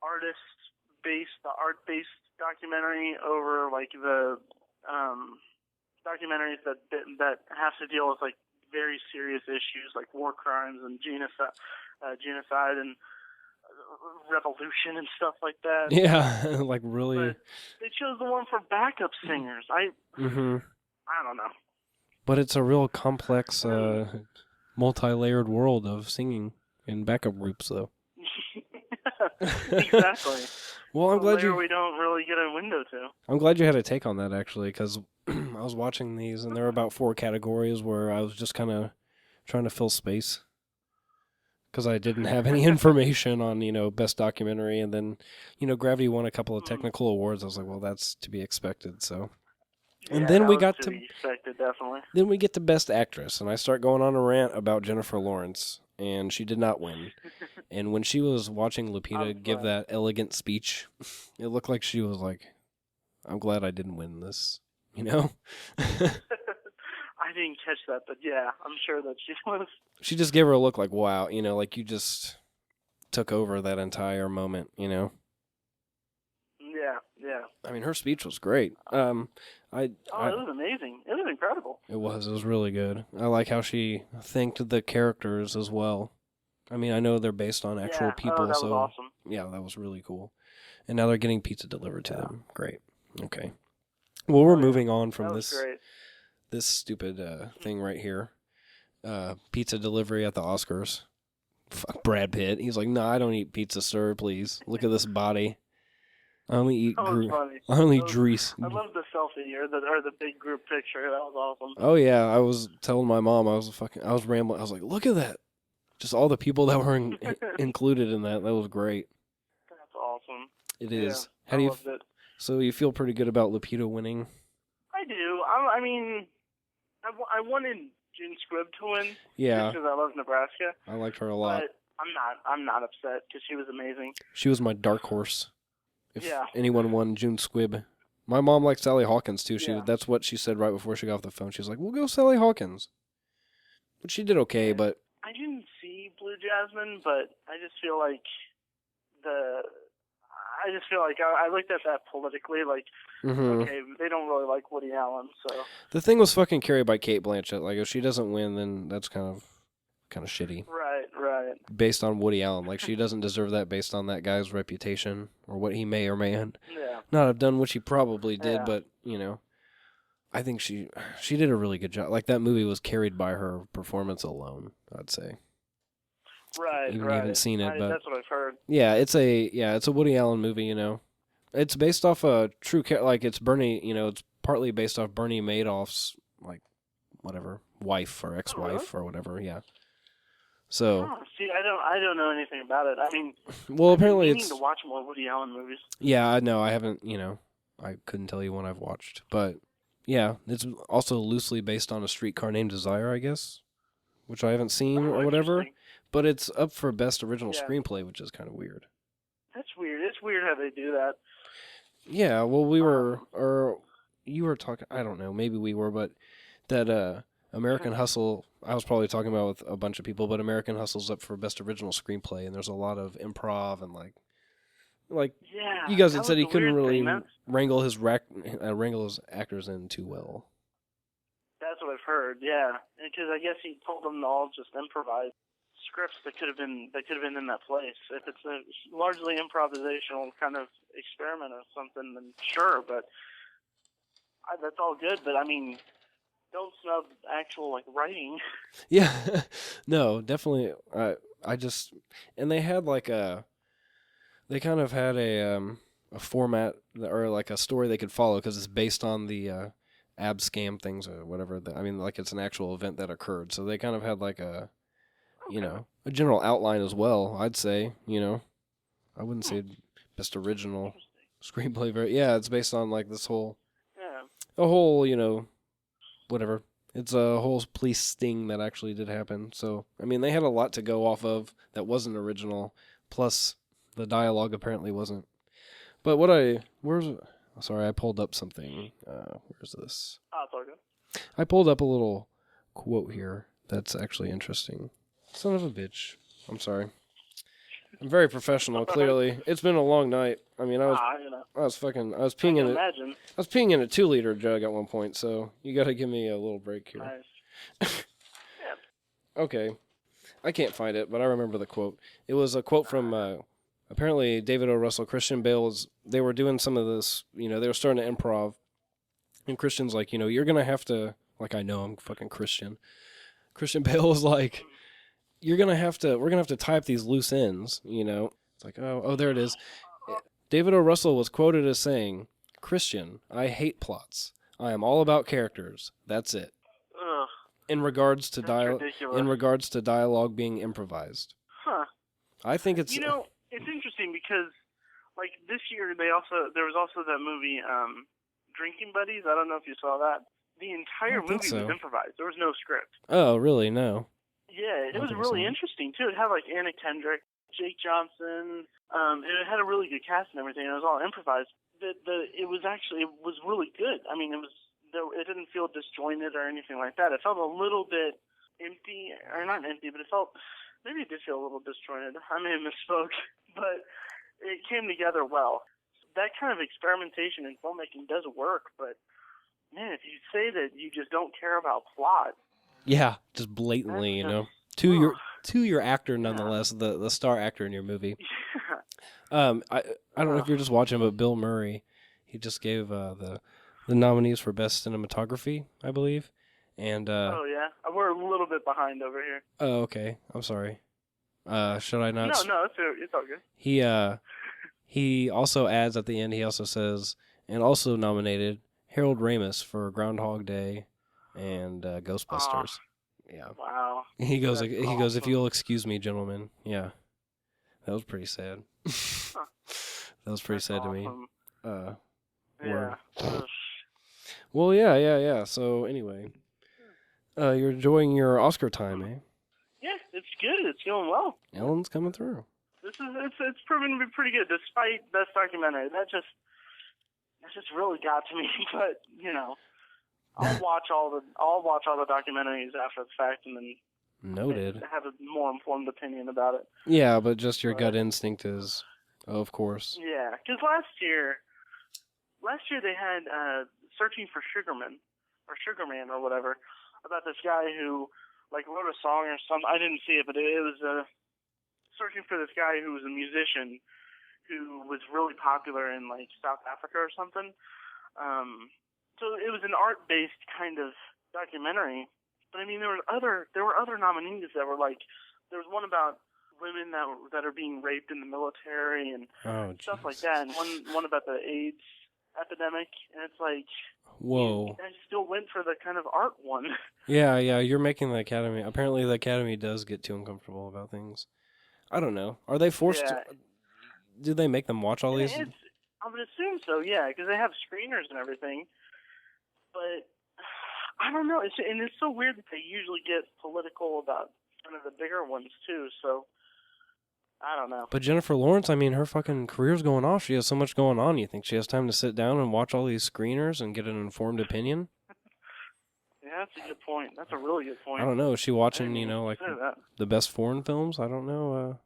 art-based documentary over the documentaries that have to deal with very serious issues like war crimes and genocide and revolution and stuff like that. Yeah, really. But they chose the one for backup singers. I don't know. But it's a real complex, multi-layered world of singing in backup groups, though. Exactly. Well, I'm glad we don't really get a window to. I'm glad you had a take on that, actually, because I was watching these, and there were about 4 categories where I was just kind of trying to fill space. Because I didn't have any information on, Best Documentary, and then, Gravity won a couple of technical awards. I was like, well, that's to be expected, so. And then we got to be expected, definitely. Then we get to Best Actress, and I start going on a rant about Jennifer Lawrence, and she did not win. And when she was watching Lupita give that elegant speech, it looked like she was like, I'm glad I didn't win this, I didn't catch that, but yeah, I'm sure that she was. She just gave her a look like, wow, like you just took over that entire moment, Yeah. I mean, her speech was great. It was amazing. It was incredible. It was really good. I like how she thanked the characters as well. I mean, I know they're based on actual people, that was so awesome. Yeah, that was really cool. And now they're getting pizza delivered to them. Great. Okay. Well, we're moving on from this stupid thing right here. Pizza delivery at the Oscars. Fuck Brad Pitt. He's like, no, I don't eat pizza, sir. Please look at this body. I only eat grease. I love the selfie or the big group picture. That was awesome. Oh yeah, I was telling my mom I was rambling. I was like, look at that. Just all the people that were included in that. That was great. That's awesome. It is. I loved it. So you feel pretty good about Lupita winning? I do. I I wanted June Squibb to win. Yeah. Just because I love Nebraska. I liked her a lot. But I'm not upset because she was amazing. She was my dark horse. If yeah. anyone won, June Squibb. My mom liked Sally Hawkins too. That's what she said right before she got off the phone. She was like, "We'll go Sally Hawkins." But she did okay. But I didn't see Blue Jasmine, but I just feel like I looked at that politically. Like, okay, they don't really like Woody Allen, so the thing was fucking carried by Cate Blanchett. Like, if she doesn't win, then that's kind of shitty. Right. Based on Woody Allen, like she doesn't deserve that based on that guy's reputation or what he may or may not have done, which he probably did. But I think she did a really good job. Like, that movie was carried by her performance alone, I'd say. Right. You haven't seen it, but that's what I've heard. Yeah, it's a Woody Allen movie. It's based off a true it's Bernie. It's partly based off Bernie Madoff's wife or ex-wife or whatever. Yeah. So. See, I don't know anything about it. I mean, well, apparently I need to watch more Woody Allen movies. Yeah, I know. I haven't. I couldn't tell you one I've watched, but yeah, it's also loosely based on A Streetcar Named Desire, I guess, which I haven't seen or whatever. But it's up for best original Yeah. screenplay, which is kind of weird. That's weird. It's weird how they do that. Yeah, well, we were, or you were talking, I don't know, maybe we were, but that American Hustle, I was probably talking about with a bunch of people, but American Hustle's up for best original screenplay, and there's a lot of improv and like Yeah. you guys that had said was he the couldn't weird really thing. wrangle his actors in too well. That's what I've heard. Yeah, because I guess he told them to all just improvise scripts that could have been in that place. If it's a largely improvisational kind of experiment or something, then sure. But that's all good. But I mean, don't snub actual like writing. Yeah, no, definitely. And they had they kind of had a format or like a story they could follow because it's based on the ab scam things or whatever. I mean, like it's an actual event that occurred, so they kind of had like a a general outline as well. I'd say, I wouldn't say best original screenplay. Yeah, it's based on like this whole a whole whatever. It's a whole police sting that actually did happen. So, I mean, they had a lot to go off of that wasn't original. Plus, the dialogue apparently wasn't. But sorry, I pulled up something. Where's this? Oh, it's all good. I pulled up a little quote here that's actually interesting. Son of a bitch. I'm sorry. I'm very professional, clearly. It's been a long night. I mean, I was peeing in it. Imagine. I was peeing in a 2-liter jug at one point, so you got to give me a little break here. Nice. Okay. I can't find it, but I remember the quote. It was a quote from apparently David O. Russell. Christian Bale they were doing some of this, they were starting to improv. And Christian's like, you're going to have to, like, I know I'm fucking Christian. Christian Bale was like, we're going to have to tie up these loose ends, It's like, oh, there it is. David O. Russell was quoted as saying, "Christian, I hate plots. I am all about characters. That's it." Ugh. In regards to Ridiculous. dialogue being improvised. Huh. I think it's it's interesting because like this year there was also that movie Drinking Buddies. I don't know if you saw that. The entire movie was improvised. There was no script. Oh, really? No. Yeah, it was really interesting too. It had like Anna Kendrick, Jake Johnson. It had a really good cast and everything. It was all improvised. It was really good. I mean, it didn't feel disjointed or anything like that. It felt a little bit empty, or not empty, but maybe it did feel a little disjointed. I may have misspoke, but it came together well. That kind of experimentation in filmmaking does work, but man, if you say that you just don't care about plot. Yeah, just blatantly, to your actor nonetheless, the star actor in your movie. Yeah. I don't know if you're just watching, but Bill Murray, he just gave the nominees for best cinematography, I believe, and oh yeah, we're a little bit behind over here. Oh, okay, I'm sorry. Should I not? No, it's all good. He also adds at the end. He also says, and also nominated Harold Ramis for Groundhog Day and Ghostbusters. Yeah. Wow. He goes. That's He goes. If awesome. you'll excuse me, gentlemen. Yeah. That was pretty sad. That was pretty sad to me. Yeah. Word. Ugh. Well, yeah. So anyway, you're enjoying your Oscar time, eh? Yeah, it's good. It's going well. Ellen's coming through. It's proven to be pretty good, despite Best Documentary. That just really got to me. But I'll watch all the documentaries after the fact, and then Noted. have a more informed opinion about it. Yeah, but just your gut instinct is, of course. Yeah, because last year they had Searching for Sugarman or whatever, about this guy who like wrote a song or something. I didn't see it, but it was searching for this guy who was a musician who was really popular in like South Africa or something. So it was an art-based kind of documentary. But I mean, there were other nominees that were like, there was one about women that are being raped in the military and stuff like that, and one about the AIDS epidemic, and it's like, whoa, I still went for the kind of art one. Yeah, you're making the Academy. Apparently, the Academy does get too uncomfortable about things. I don't know. Are they forced to? Do they make them watch all these? I would assume so, yeah, because they have screeners and everything. But I don't know. It's so weird that they usually get political about one of the bigger ones too. So I don't know. But Jennifer Lawrence, I mean, her fucking career's going off. She has so much going on. You think she has time to sit down and watch all these screeners and get an informed opinion? Yeah, that's a good point. That's a really good point. I don't know. Is she watching, I didn't even like consider that. the best foreign films? I don't know.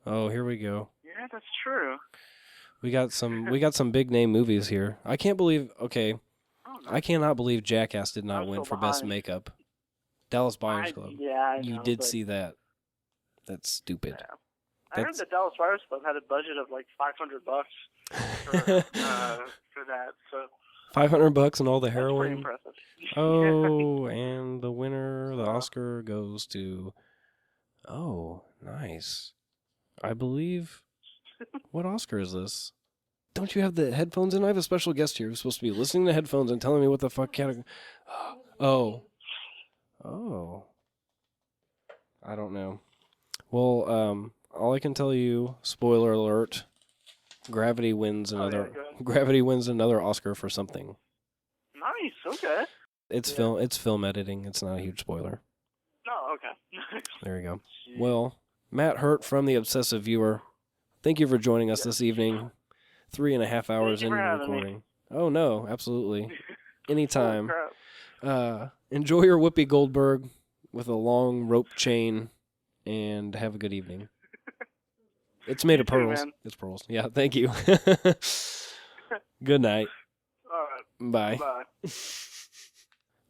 Oh, here we go. Yeah, that's true. We got some big name movies here. I can't believe. Okay, Oh, no. I cannot believe Jackass did not I'm win so for best behind. makeup. Dallas Buyers Club. Yeah, I You know, did but, see that. That's stupid. Yeah. I heard That's- the Dallas Buyers Club had a budget of like $500 for that. So $500 and all the that's pretty heroin. impressive. Oh, and the winner, the Oscar goes to. Oh, nice. I believe. What Oscar is this? Don't you have the headphones in? I have a special guest here who's supposed to be listening to headphones and telling me what the fuck category. Oh. Oh. I don't know. Well, all I can tell you, spoiler alert, Gravity wins another. go ahead. Gravity wins another Oscar for something. Nice. Okay. It's film editing. It's not a huge spoiler. Oh, okay. There you go. Jeez. Well, Matt Hurt from The Obsessive Viewer, thank you for joining us this evening. 3.5 hours Thank you into for having recording. Oh, no, absolutely. Anytime. Holy crap. Enjoy your Whoopi Goldberg with a long rope chain and have a good evening. It's made of You too, pearls. man. It's pearls. Yeah, thank you. Good night. All right. Bye. Bye.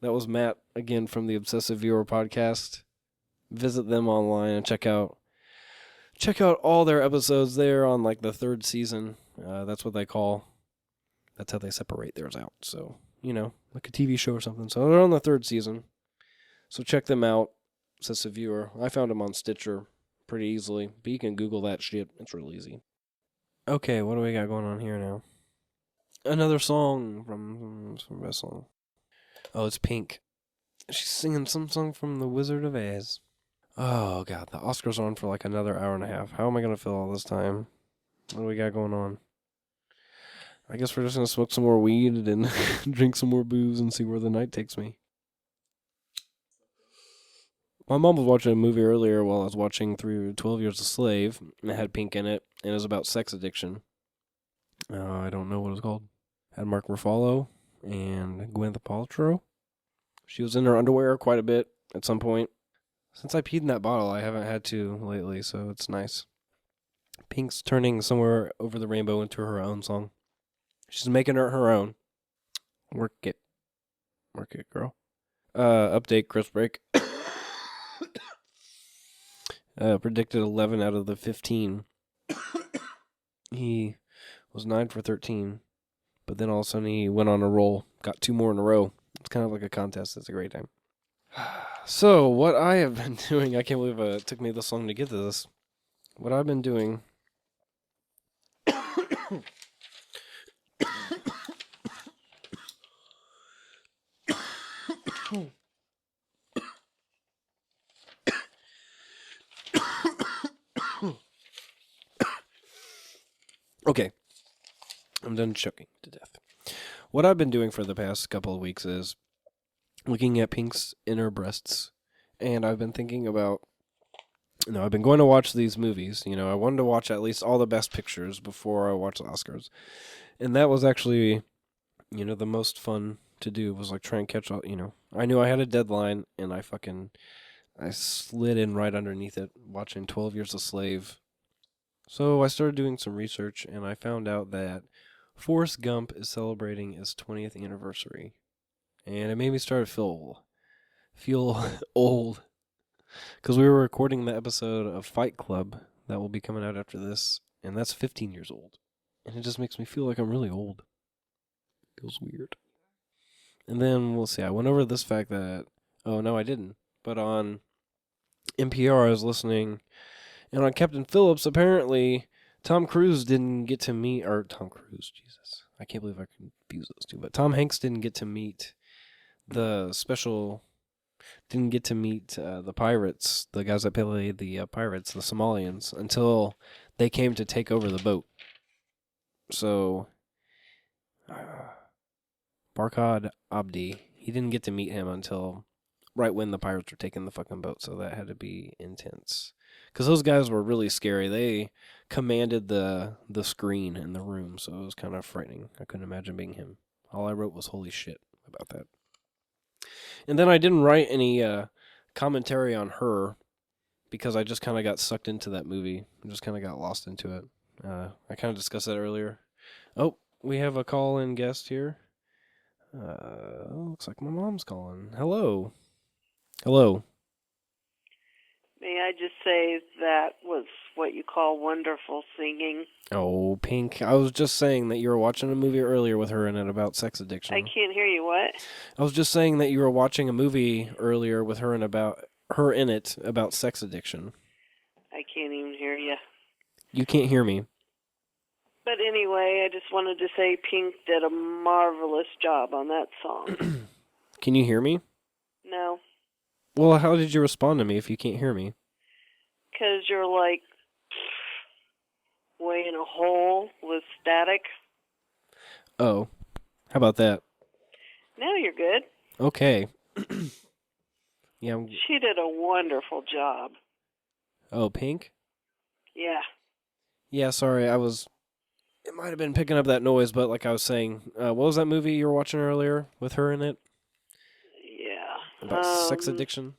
That was Matt again from the Obsessive Viewer podcast. Visit them online and check out all their episodes. They're on like the 3rd season. That's what they call. That's how they separate theirs out. So, like a TV show or something. So they're on the 3rd season. So check them out. Obsessive Viewer. I found them on Stitcher pretty easily, but you can Google that shit. It's real easy. Okay, what do we got going on here now? Another song from best song. Oh, it's Pink. She's singing some song from The Wizard of Oz. Oh, God. The Oscars are on for like another hour and a half. How am I going to fill all this time? What do we got going on? I guess we're just going to smoke some more weed and drink some more booze and see where the night takes me. My mom was watching a movie earlier while I was watching 12 Years a Slave, and it had Pink in it, and it was about sex addiction. I don't know what it was called. Had Mark Ruffalo and Gwyneth Paltrow. She was in her underwear quite a bit at some point. Since I peed in that bottle, I haven't had to lately, so it's nice. Pink's turning Somewhere Over the Rainbow into her own song. She's making it her own. Work it. Work it, girl. Update, Chris Break. Predicted 11 out of the 15. He was 9 for 13. But then all of a sudden he went on a roll. Got 2 more in a row. It's kind of like a contest. It's a great time. So, what I have been doing, I can't believe it took me this long to get to this. What I've been doing... Okay. I'm done choking to death. What I've been doing for the past couple of weeks is looking at Pink's inner breasts, and I've been thinking about, I've been going to watch these movies. I wanted to watch at least all the best pictures before I watch the Oscars, and that was actually, the most fun to do was like try and catch all. I knew I had a deadline, and I slid in right underneath it, watching 12 Years a Slave. So I started doing some research, and I found out that Forrest Gump is celebrating its 20th anniversary. And it made me start to feel old. Because we were recording the episode of Fight Club that will be coming out after this, and that's 15 years old. And it just makes me feel like I'm really old. Feels weird. And then, we'll see, I went over this fact that, oh no I didn't, but on NPR I was listening, and on Captain Phillips, apparently, Tom Cruise didn't get to meet, or Tom Cruise, Jesus, I can't believe I confuse those two, but Tom Hanks didn't get to meet the pirates, the guys that played the pirates, the Somalians, until they came to take over the boat. So, Barkhad Abdi, he didn't get to meet him until right when the pirates were taking the fucking boat, so that had to be intense. Because those guys were really scary. They commanded the screen in the room, so it was kind of frightening. I couldn't imagine being him. All I wrote was holy shit about that. And then I didn't write any commentary on her because I just kind of got sucked into that movie. I just kind of got lost into it. I kind of discussed that earlier. Oh, we have a call-in guest here. Looks like my mom's calling. Hello. Hello. May I just say that was what you call wonderful singing? Oh, Pink. I was just saying that you were watching a movie earlier with her in it about sex addiction. I can't hear you. What? I was just saying that you were watching a movie earlier with her in it about sex addiction. I can't even hear you. You can't hear me. But anyway, I just wanted to say Pink did a marvelous job on that song. Can you hear me? No, Well, how did you respond to me if you can't hear me? because you're like way in a hole with static. Oh, how about that? Now you're good. Okay. Yeah. She did a wonderful job. Oh, Pink? Yeah. Yeah, sorry, it might have been picking up that noise, but like I was saying, what was that movie you were watching earlier with her in it? Yeah. About sex addiction?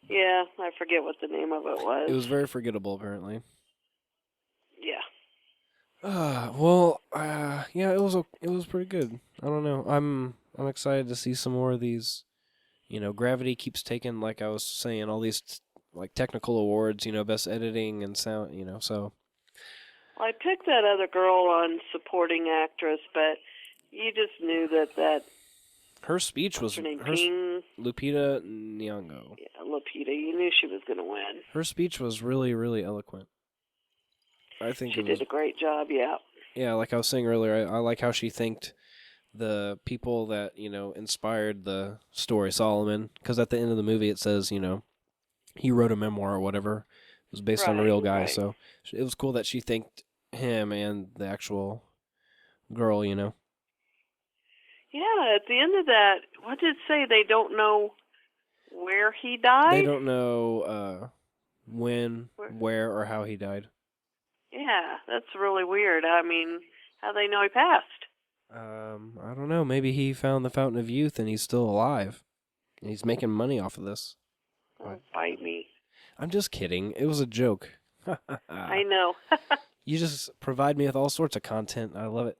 Yeah, I forget what the name of it was. It was very forgettable, apparently. Yeah. Yeah, it was pretty good. I don't know. I'm excited to see some more of these. You know, Gravity keeps taking, like I was saying, all these like technical awards. You know, best editing and sound. You know, so. Well, I picked that other girl on supporting actress, but you just knew that Her speech was her name, Lupita Nyong'o. Yeah, Lupita. You knew she was going to win. Her speech was really, really eloquent. I think She did a great job. Yeah. Yeah, like I was saying earlier, I like how she thanked the people that, you know, inspired the story, Solomon, because at the end of the movie it says, you know, he wrote a memoir or whatever. It was based on a real guy, so it was cool that she thanked him and the actual girl, you know. Yeah, at the end of that, what did it say? They don't know where he died? They don't know when, where, or how he died. Yeah, that's really weird. I mean, how they know he passed? I don't know. Maybe he found the Fountain of Youth and he's still alive. And he's making money off of this. Oh, bite me. I'm just kidding. It was a joke. I know. You just provide me with all sorts of content. I love it.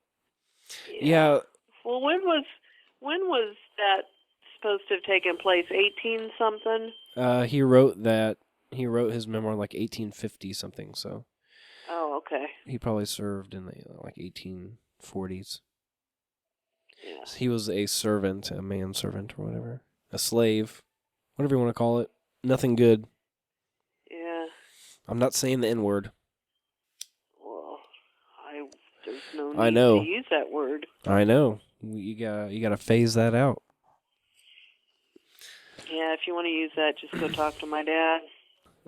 Yeah. Well, when was that supposed to have taken place? 18 something? He wrote his memoir in like 1850 something, so. Oh, okay. He probably served in the like 1840s. Yeah. He was a servant, a manservant or whatever. A slave. Whatever you want to call it. Nothing good. Yeah. I'm not saying the N-word. Well, there's no I need know. to use that word. I know. You gotta phase that out. Yeah, if you want to use that, just go talk to my dad.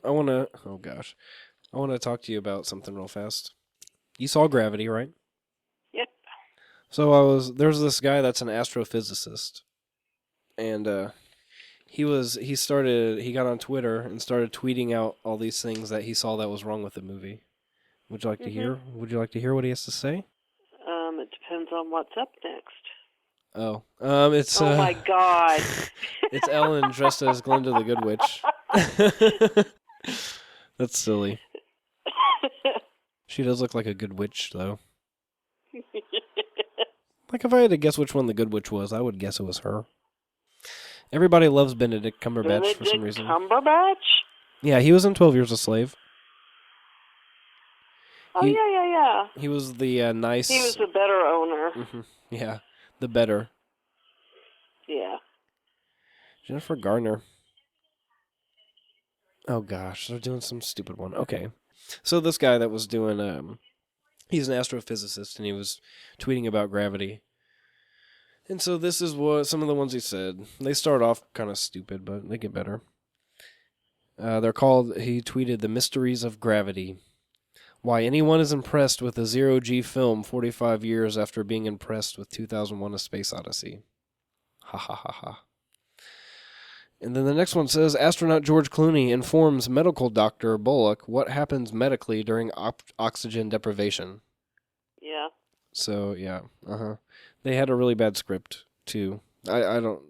I want to talk to you about something real fast. You saw Gravity, right? Yep. So there's this guy that's an astrophysicist. And he got on Twitter and started tweeting out all these things that he saw that was wrong with the movie. Would you like to hear? Would you like to hear what he has to say? It depends on what's up next. Oh, it's Oh my God! it's Ellen dressed as Glinda the Good Witch. That's silly. She does look like a good witch, though. Like if I had to guess which one the Good Witch was, I would guess it was her. Everybody loves Benedict Cumberbatch for some reason. Cumberbatch? Yeah, he was in 12 Years a Slave. Oh, yeah. He was the nice... He was the better owner. Mm-hmm. Yeah, the better. Yeah. Jennifer Garner. Oh, gosh, they're doing some stupid one. Okay. So this guy that was doing... he's an astrophysicist, and he was tweeting about gravity. And so this is what some of the ones he said. They start off kind of stupid, but they get better. They're called... He tweeted, "The Mysteries of Gravity. Why anyone is impressed with a zero-G film 45 years after being impressed with 2001: A Space Odyssey." Ha ha ha ha. And then the next one says, astronaut George Clooney informs medical doctor Bullock what happens medically during oxygen deprivation. Yeah. So, yeah, They had a really bad script, too. I don't...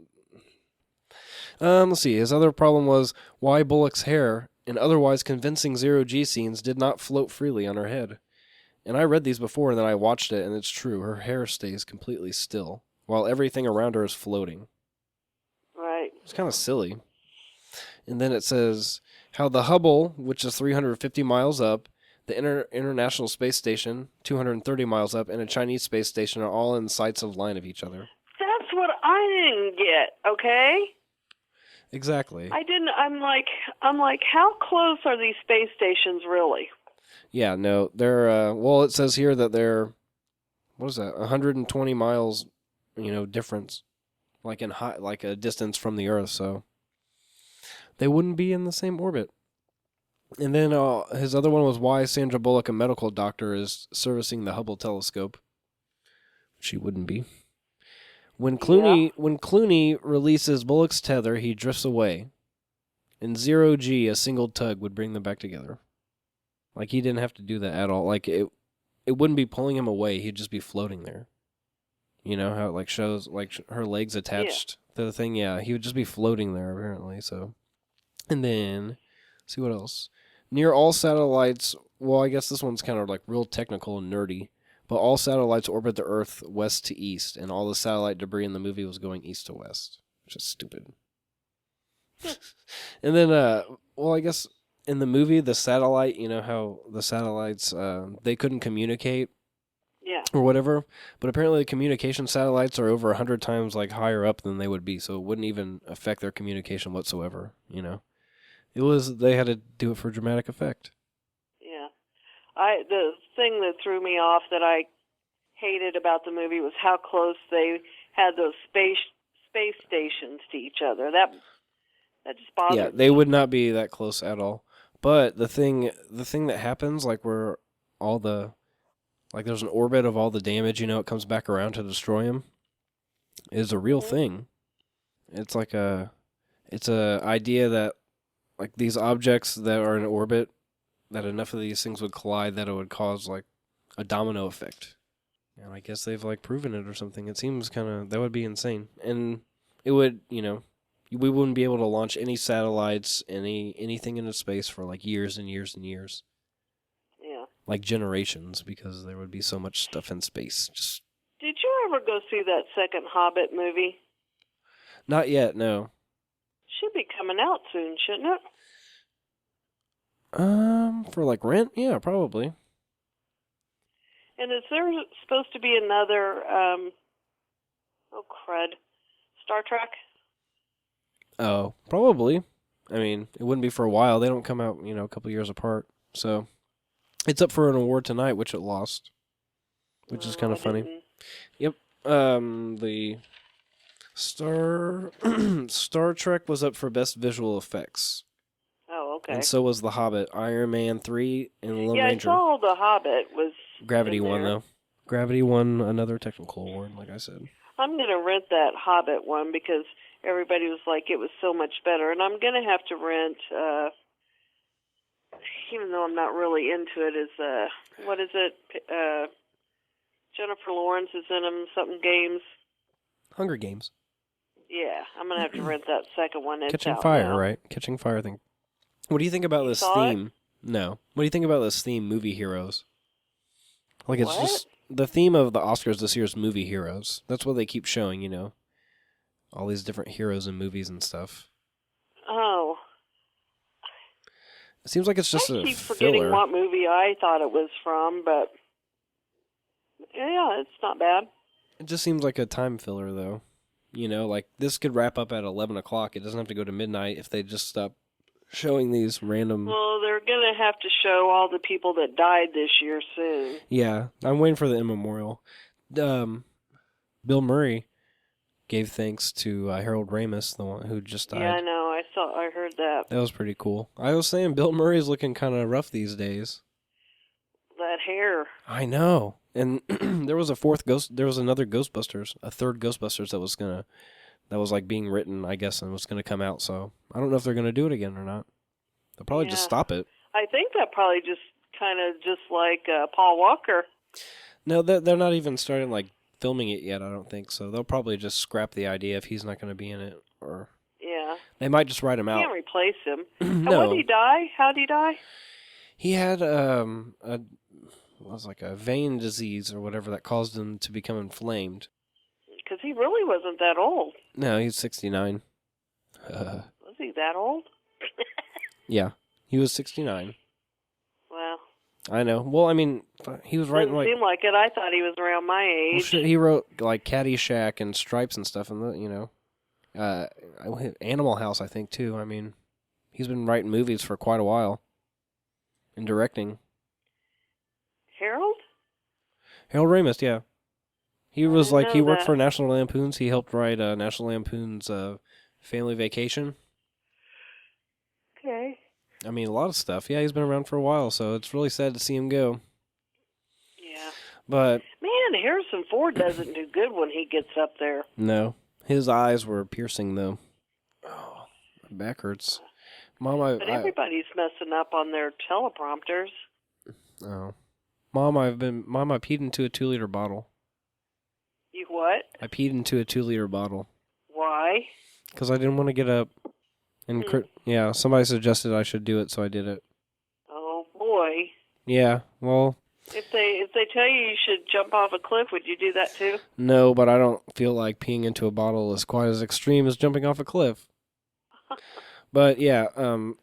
let's see. His other problem was why Bullock's hair in otherwise convincing zero-G scenes did not float freely on her head. And I read these before, and then I watched it, and it's true. Her hair stays completely still, while everything around her is floating. Right. It's kind of silly. And then it says how the Hubble, which is 350 miles up, the International Space Station, 230 miles up, and a Chinese space station are all in sights of line of each other. That's what I didn't get, okay? Exactly. I'm like, how close are these space stations really? Yeah, no, they're, well, it says here that they're, what is that, 120 miles, difference, like like a distance from the Earth, so they wouldn't be in the same orbit. And then his other one was why Sandra Bullock, a medical doctor, is servicing the Hubble telescope. She wouldn't be. When Clooney releases Bullock's tether, he drifts away. In zero-G, a single tug would bring them back together. Like, he didn't have to do that at all. Like, it wouldn't be pulling him away. He'd just be floating there. You know how it, like, shows, like, her legs attached to the thing? Yeah, he would just be floating there, apparently, so. And then, see what else. Near all satellites, well, I guess this one's kind of, like, real technical and nerdy, but all satellites orbit the Earth west to east, and all the satellite debris in the movie was going east to west, which is stupid. And then, well, I guess in the movie, the satellite, you know how the satellites, they couldn't communicate or whatever, but apparently the communication satellites are over 100 times like higher up than they would be, so it wouldn't even affect their communication whatsoever, They had to do it for dramatic effect. Yeah. The thing that threw me off that I hated about the movie was how close they had those space stations to each other. That just bothered me. Yeah, they would not be that close at all. But the thing that happens, like where all the, like there's an orbit of all the damage, it comes back around to destroy them, is a real thing. It's like it's a idea that like these objects that are in orbit, that enough of these things would collide that it would cause like a domino effect. And I guess they've like proven it or something. It seems that would be insane. And it would, we wouldn't be able to launch any satellites, anything into space for like years and years and years. Yeah. Like generations, because there would be so much stuff in space. Did you ever go see that second Hobbit movie? Not yet, no. Should be coming out soon, shouldn't it? For like rent? Yeah, probably. And is there supposed to be another, Star Trek? Oh, probably. I mean, it wouldn't be for a while. They don't come out, a couple years apart. So, it's up for an award tonight, which it lost. Which is kind of funny. Didn't. Yep. The Star Trek was up for Best Visual Effects. Oh, okay. And so was The Hobbit, Iron Man 3, and The Lone Ranger. I saw The Hobbit was Gravity won, though. Gravity won another technical award, like I said. I'm going to rent that Hobbit one because everybody was like it was so much better. And I'm going to have to rent, even though I'm not really into it, is, what is it? Jennifer Lawrence is in them, something games. Hunger Games. Yeah, I'm going to have to rent that second one. It's Catching out Fire, now. right? Catching Fire thing. What do you think about this theme? No. What do you think about this theme, Movie Heroes? Like, it's just the theme of the Oscars this year is movie heroes. That's what they keep showing, all these different heroes in movies and stuff. Oh. It seems like it's just I a keep forgetting filler. what movie I thought it was from, but yeah, it's not bad. It just seems like a time filler, though. Like, this could wrap up at 11 o'clock. It doesn't have to go to midnight if they just stop showing these random... Well, they're going to have to show all the people that died this year soon. Yeah, I'm waiting for the in memorial. Bill Murray gave thanks to Harold Ramis, the one who just died. Yeah, I know. I heard that. That was pretty cool. I was saying Bill Murray's looking kind of rough these days. That hair. I know. And there was another Ghostbusters, a third Ghostbusters that was going to that was like being written, I guess, and was going to come out. So I don't know if they're going to do it again or not. They'll probably just Yeah. stop it. I think that probably just kind of just like Paul Walker. No, they're not even starting like filming it yet. I don't think so. They'll probably just scrap the idea if he's not going to be in it, or Yeah. they might just write him out. Can't replace him. No. When did he die? How did he die? He had was like a vein disease or whatever that caused him to become inflamed. Because he really wasn't that old. No, he's 69. Was he that old? Yeah, he was 69. Well, I know. Well, I mean, he was writing didn't like seem like it. I thought he was around my well, age. shit, he wrote like Caddyshack and Stripes and stuff, and Animal House, I think too. I mean, he's been writing movies for quite a while and directing. Harold? Harold Ramis, yeah. He was didn't like he know worked that. for National Lampoons. He helped write National Lampoon's Family Vacation. Okay. I mean, a lot of stuff. Yeah, he's been around for a while, so it's really sad to see him go. Yeah. But Man, Harrison Ford doesn't do good when he gets up there. no, his eyes were piercing though. Oh, my back hurts. Mom, But everybody's messing up on their teleprompters. Mom, I peed into a 2-liter bottle. You what? I peed into a 2-liter bottle Why? because I didn't want to get up. And yeah, somebody suggested I should do it, so I did it. Oh boy. Yeah, well, If they tell you you should jump off a cliff, would you do that too? no, but I don't feel like peeing into a bottle is quite as extreme as jumping off a cliff. But yeah,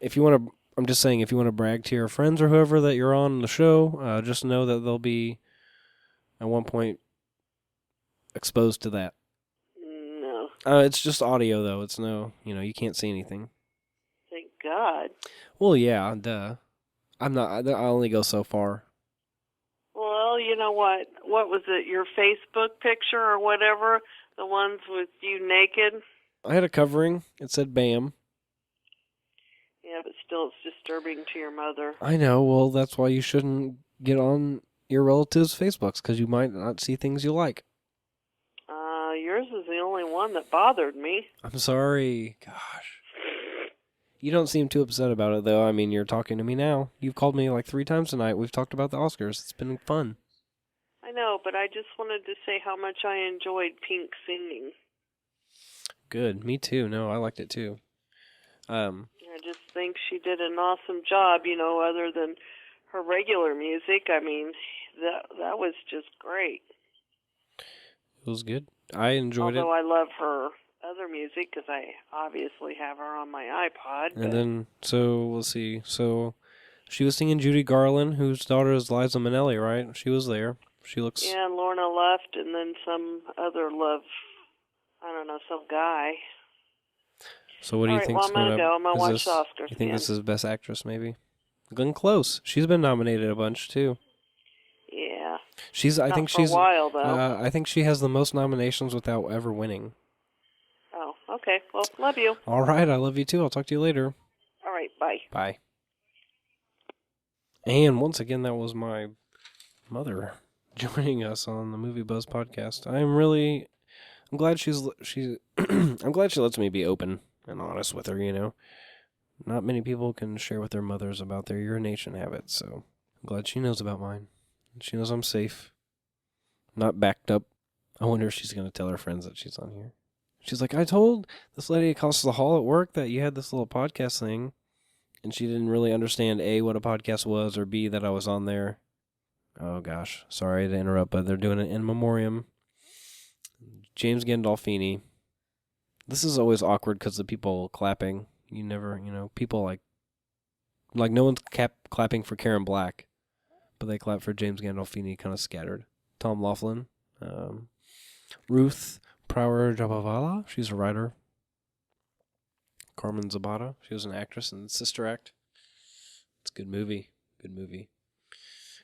if you want to, I'm just saying, if you want to brag to your friends or whoever that you're on the show, just know that they'll be at one point exposed to that. No. It's just audio though. It's no, you can't see anything. Thank God. Well, yeah, duh. I only go so far. Well, you know what? What was it? Your Facebook picture or whatever? The ones with you naked? I had a covering. It said BAM. Yeah, but still it's disturbing to your mother. I know. Well, that's why you shouldn't get on your relatives' Facebooks, because you might not see things you like. Yours is the only one that bothered me. I'm sorry. Gosh. You don't seem too upset about it, though. I mean, you're talking to me now. You've called me like 3 times tonight. We've talked about the Oscars. It's been fun. I know, but I just wanted to say how much I enjoyed Pink singing. Good. Me too. No, I liked it too. I just think she did an awesome job, other than her regular music. I mean, that was just great. It was good. I enjoyed Although it. I love her other music because I obviously have her on my iPod. And then, so, we'll see. So, she was singing Judy Garland, whose daughter is Liza Minnelli, right? She was there. She looks... Yeah, and Lorna left, and then some other some guy. So what do you All right, think's well, I'm gonna go. I'm gonna watch the Oscars You think again. this is Best Actress, maybe? Glenn Close. She's been nominated a bunch, too. Yeah. I Not think for a while, though. I think she has the most nominations without ever winning. Oh, okay. Well, love you. All right, I love you too. I'll talk to you later. All right, bye. Bye. And once again, that was my mother joining us on the Movie Buzz podcast. I'm glad I'm glad she lets me be open and honest with her, Not many people can share with their mothers about their urination habits, so I'm glad she knows about mine. She knows I'm safe. Not backed up. I wonder if she's going to tell her friends that she's on here. She's like, I told this lady across the hall at work that you had this little podcast thing, and she didn't really understand, A, what a podcast was, or B, that I was on there. Oh, gosh. Sorry to interrupt, but they're doing it in memoriam. James Gandolfini. This is always awkward because the people clapping, you never, people like no one's clapping for Karen Black, but they clap for James Gandolfini, kind of scattered. Tom Laughlin. Ruth Prower Jabavala, she's a writer. Carmen Zapata, she was an actress in Sister Act. It's a good movie. Good movie.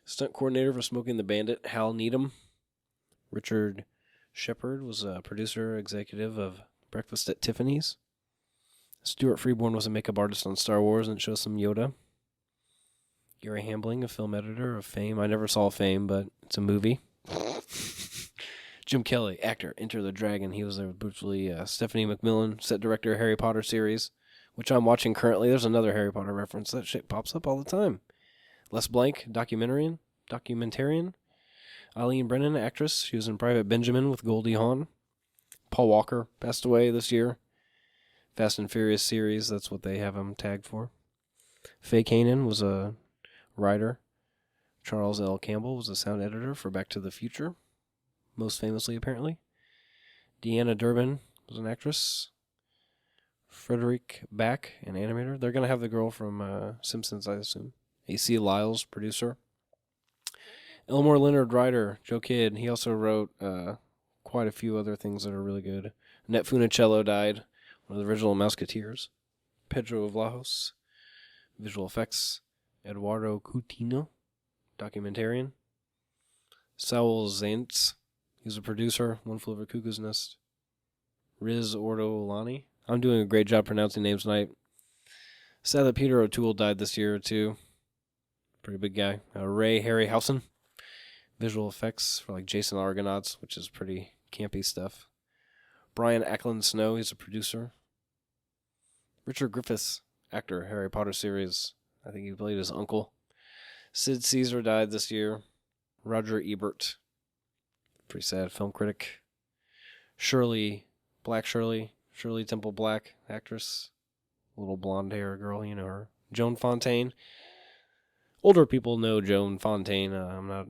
Stunt coordinator for Smoking the Bandit, Hal Needham. Richard Shepard was a producer executive of Breakfast at Tiffany's. Stuart Freeborn was a makeup artist on Star Wars and shows some Yoda. Gary Hambling, a film editor of Fame. I never saw Fame, but it's a movie. Jim Kelly, actor, Enter the Dragon. He was there with Bruce Lee. Stephanie McMillan, set director, Harry Potter series, which I'm watching currently. There's another Harry Potter reference. That shit pops up all the time. Les Blank, documentarian. Eileen Brennan, actress. She was in Private Benjamin with Goldie Hawn. Paul Walker passed away this year. Fast and Furious series, that's what they have him tagged for. Faye Kanan was a writer. Charles L. Campbell was a sound editor for Back to the Future, most famously, apparently. Deanna Durbin was an actress. Frederick Back, an animator. They're going to have the girl from Simpsons, I assume. A.C. Lyles, producer. Elmore Leonard, writer. Joe Kidd, he also wrote quite a few other things that are really good. Annette Funicello died, one of the original Musketeers. Pedro Vlahos, visual effects. Eduardo Coutinho, documentarian. Saul Zaentz, he's a producer, One Flew Over Cuckoo's Nest. Riz Ortolani. I'm doing a great job pronouncing names tonight. Sad that Peter O'Toole died this year, too. Pretty big guy. Ray Harryhausen. Visual effects for like Jason Argonauts, which is pretty campy stuff. Brian Ackland Snow, he's a producer. Richard Griffiths, actor, Harry Potter series. I think he played his uncle. Sid Caesar died this year. Roger Ebert, pretty sad film critic. Shirley Temple Black, actress. Little blonde hair girl, you know her. Joan Fontaine. Older people know Joan Fontaine. I'm not.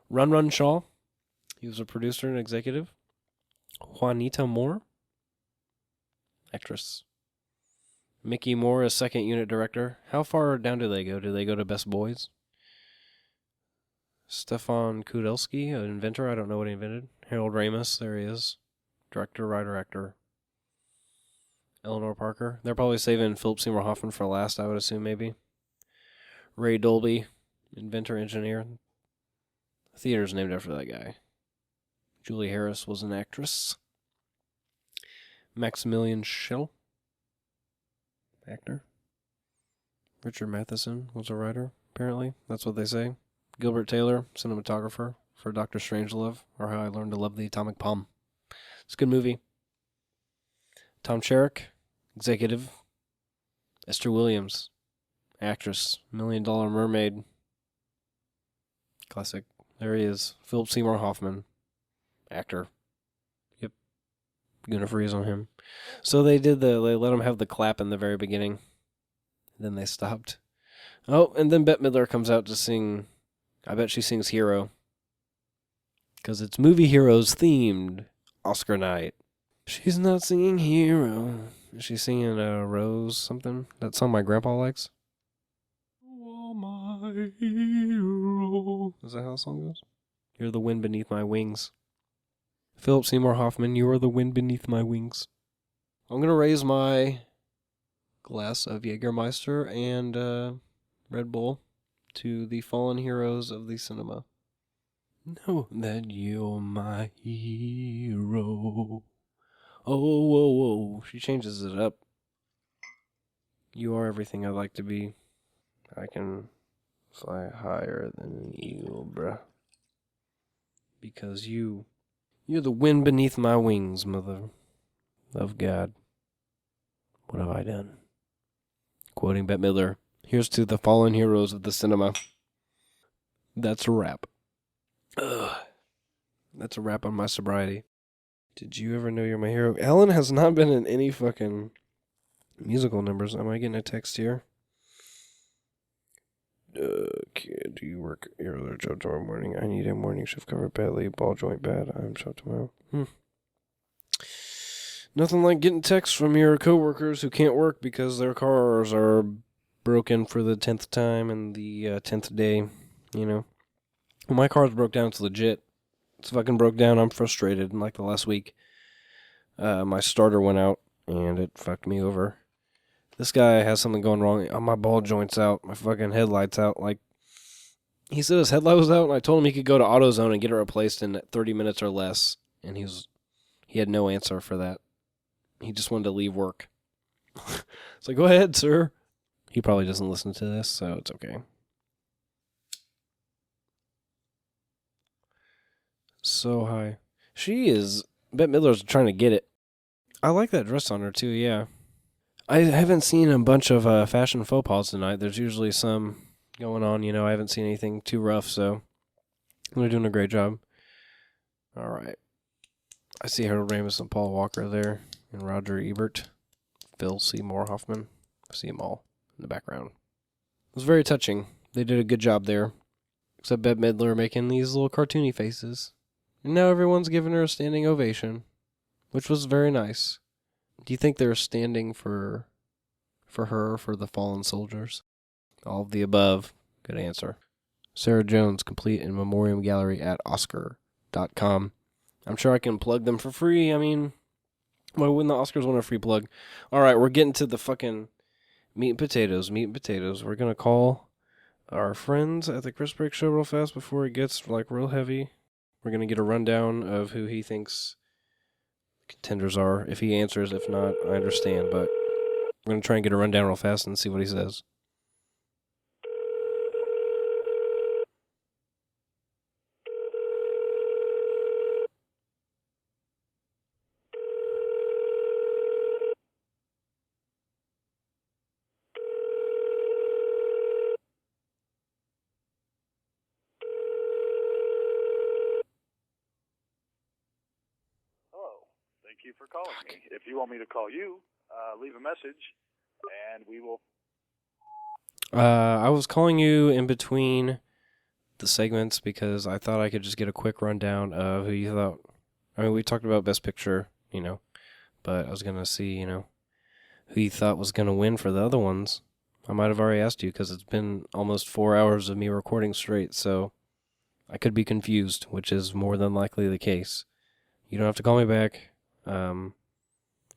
Run Shaw. He was a producer and executive. Juanita Moore, actress. Mickey Moore, a second unit director. How far down do they go? Do they go to Best Boys? Stefan Kudelski, an inventor. I don't know what he invented. Harold Ramis, there he is. Director, writer, actor. Eleanor Parker. They're probably saving Philip Seymour Hoffman for last, I would assume, maybe. Ray Dolby, inventor, engineer. The theater's named after that guy. Julie Harris was an actress. Maximilian Schell, actor. Richard Matheson was a writer, apparently. That's what they say. Gilbert Taylor, cinematographer for Dr. Strangelove, or How I Learned to Love the Atomic Bomb. It's a good movie. Tom Sherrick, executive. Esther Williams, actress. $1 Million Mermaid. Classic. There he is. Philip Seymour Hoffman, actor. Yep. Gonna freeze on him. So they let him have the clap in the very beginning. Then they stopped. Oh, and then Bette Midler comes out to sing. I bet she sings Hero. Because it's Movie Heroes themed Oscar night. She's not singing Hero. Is she singing Rose something? That song my grandpa likes? You are my hero. Is that how the song goes? You're the wind beneath my wings. Philip Seymour Hoffman, you are the wind beneath my wings. I'm going to raise my glass of Jägermeister and Red Bull to the fallen heroes of the cinema. Know that you're my hero. Oh, whoa, whoa. She changes it up. You are everything I'd like to be. I can fly higher than an eagle, bruh. Because you're the wind beneath my wings, mother of God. What have I done? Quoting Bette Midler. Here's to the fallen heroes of the cinema. That's a wrap. Ugh. That's a wrap on my sobriety. Did you ever know you're my hero? Ellen has not been in any fucking musical numbers. Am I getting a text here? Kid, do you work earlier job tomorrow morning? I need a morning shift covered badly. Ball joint bad. I'm shot tomorrow. Nothing like getting texts from your coworkers who can't work because their cars are broken for the 10th time and the 10th day, you know. When my car's broke down, it's legit. It's fucking broke down. I'm frustrated. And like the last week, my starter went out and it fucked me over. This guy has something going wrong. My ball joint's out. My fucking headlight's out. Like, he said his headlight was out, and I told him he could go to AutoZone and get it replaced in 30 minutes or less. And he had no answer for that. He just wanted to leave work. It's like, go ahead, sir. He probably doesn't listen to this, so it's okay. So high. She is. Bette Midler's trying to get it. I like that dress on her too. Yeah. I haven't seen a bunch of fashion faux pas tonight. There's usually some going on. I haven't seen anything too rough, so they're doing a great job. All right. I see Harold Ramis and Paul Walker there, and Roger Ebert, Phil Seymour Hoffman. I see them all in the background. It was very touching. They did a good job there. Except Bette Midler making these little cartoony faces. And now everyone's giving her a standing ovation, which was very nice. Do you think they're standing for her, for the fallen soldiers? All of the above. Good answer. Sarah Jones, complete in memoriam gallery at Oscar.com. I'm sure I can plug them for free. I mean, why wouldn't the Oscars want a free plug? All right, we're getting to the fucking meat and potatoes. We're going to call our friends at the Chris Break Show real fast before it gets, real heavy. We're going to get a rundown of who he thinks contenders are. If he answers, if not, I understand. But we're going to try and get a rundown real fast and see what he says. Thank you for calling me. If you want me to call you, leave a message, and we will. I was calling you in between the segments because I thought I could just get a quick rundown of who you thought. I mean, we talked about Best Picture, but I was going to see, who you thought was going to win for the other ones. I might have already asked you because it's been almost 4 hours of me recording straight, so I could be confused, which is more than likely the case. You don't have to call me back.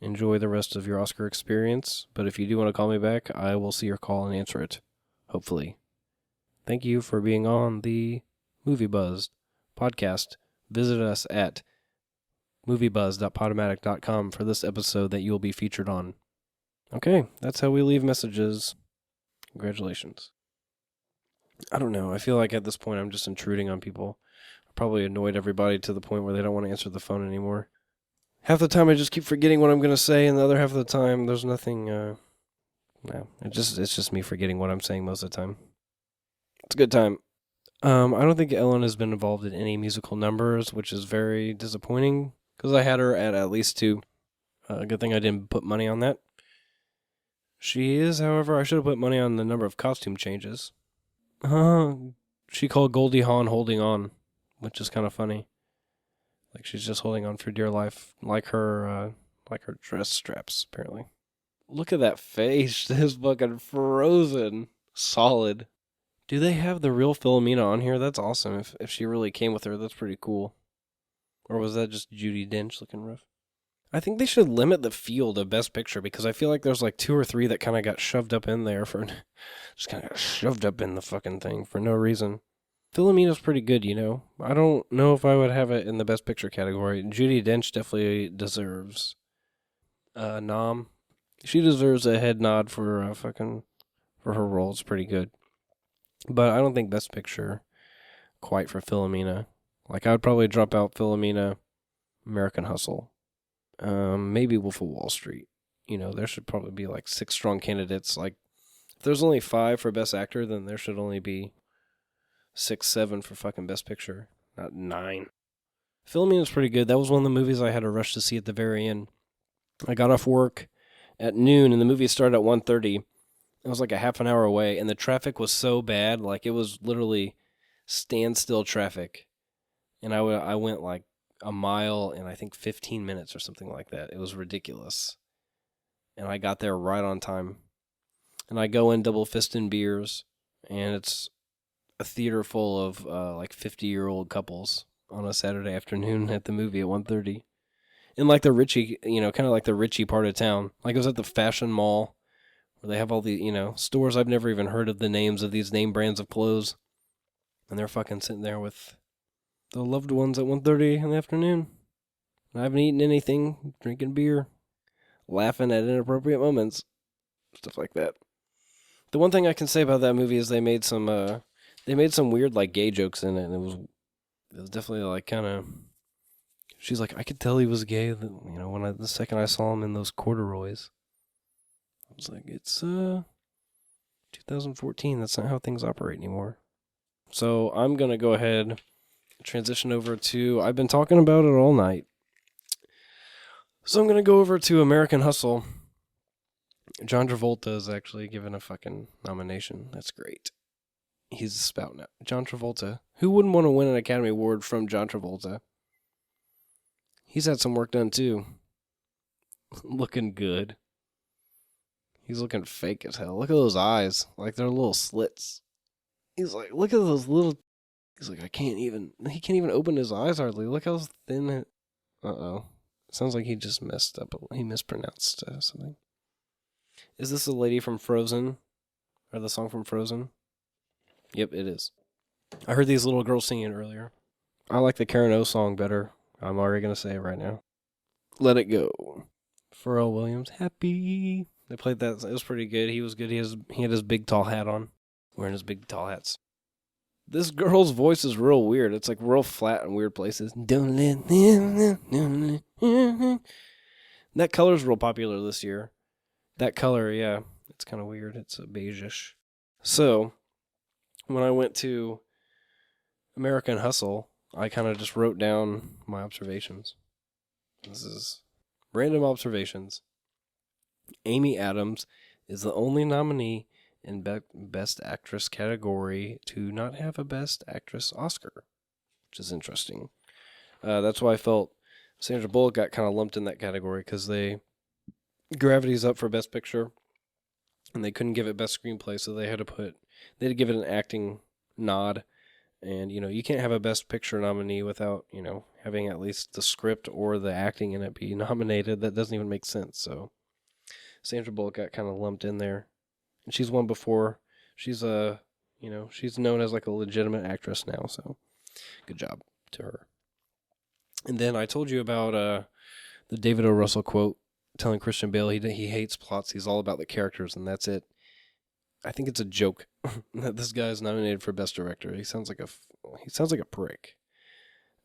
Enjoy the rest of your Oscar experience, but if you do want to call me back, I will see your call and answer it, hopefully. Thank you for being on the Movie Buzz podcast. Visit us at moviebuzz.podomatic.com for this episode that you will be featured on. Okay, that's how we leave messages. Congratulations. I don't know, I feel like at this point I'm just intruding on people. I probably annoyed everybody to the point where they don't want to answer the phone anymore. Half the time I just keep forgetting what I'm going to say, and the other half of the time there's nothing, it's just me forgetting what I'm saying most of the time. It's a good time. I don't think Ellen has been involved in any musical numbers, which is very disappointing, because I had her at least 2. Good thing I didn't put money on that. She is, however, I should have put money on the number of costume changes. She called Goldie Hawn holding on, which is kind of funny. Like she's just holding on for dear life, like her dress straps, apparently. Look at that face. It's fucking frozen. Solid. Do they have the real Philomena on here? That's awesome. If she really came with her, that's pretty cool. Or was that just Judi Dench looking rough? I think they should limit the field of Best Picture because I feel like there's 2 or 3 that kind of got shoved up in there just kind of got shoved up in the fucking thing for no reason. Philomena's pretty good, I don't know if I would have it in the Best Picture category. Judi Dench definitely deserves a nom. She deserves a head nod for her role. It's pretty good. But I don't think Best Picture quite for Philomena. I would probably drop out Philomena, American Hustle. Maybe Wolf of Wall Street. There should probably be 6 strong candidates. If there's only 5 for Best Actor, then there should only be 6, 7 for fucking Best Picture, not 9. Philomena's pretty good. That was one of the movies I had to rush to see at the very end. I got off work at noon, and the movie started at 1:30. It was a half an hour away, and the traffic was so bad, it was literally standstill traffic. And I went a mile in, I think, 15 minutes or something like that. It was ridiculous. And I got there right on time. And I go in double-fisting beers, and it's a theater full of 50-year-old couples on a Saturday afternoon at the movie at 1:30. In the Ritchie, kind of the Ritchie part of town. It was at the Fashion Mall where they have all the, stores I've never even heard of the names of these name brands of clothes. And they're fucking sitting there with the loved ones at 1:30 in the afternoon. I haven't eaten anything, drinking beer, laughing at inappropriate moments, stuff like that. The one thing I can say about that movie is they made some weird gay jokes in it, and it was definitely like kind of. She's like, I could tell he was gay. You know, the second I saw him in those corduroys, I was like, it's 2014. That's not how things operate anymore. So I'm gonna go ahead and transition over to. I've been talking about it all night. So I'm gonna go over to American Hustle. John Travolta is actually given a fucking nomination. That's great. He's a spout now. John Travolta. Who wouldn't want to win an Academy Award from John Travolta? He's had some work done too. Looking good. He's looking fake as hell. Look at those eyes. Like they're little slits. He's like, look at those little. He's like, he can't even open his eyes hardly. Look how thin it. Uh-oh. Sounds like he just messed up. He mispronounced something. Is this the lady from Frozen? Or the song from Frozen? Yep, it is. I heard these little girls singing earlier. I like the Karen O song better. I'm already going to say it right now. Let It Go. Pharrell Williams, Happy. They played that. It was pretty good. He was good. He had his big tall hat on. Wearing his big tall hats. This girl's voice is real weird. It's like real flat in weird places. That color's real popular this year. That color, yeah. It's kind of weird. It's a beige-ish. So, when I went to American Hustle, I kind of just wrote down my observations. This is random observations. Amy Adams is the only nominee in Best Actress category to not have a Best Actress Oscar, which is interesting. That's why I felt Sandra Bullock got kind of lumped in that category because Gravity's up for Best Picture, and they couldn't give it Best Screenplay, so they had to give it an acting nod. And, you can't have a Best Picture nominee without, having at least the script or the acting in it be nominated. That doesn't even make sense. So Sandra Bullock got kind of lumped in there. And she's won before. She's she's known as like a legitimate actress now. So good job to her. And then I told you about the David O. Russell quote telling Christian Bale he hates plots. He's all about the characters, and that's it. I think it's a joke that this guy is nominated for Best Director. He sounds like a prick.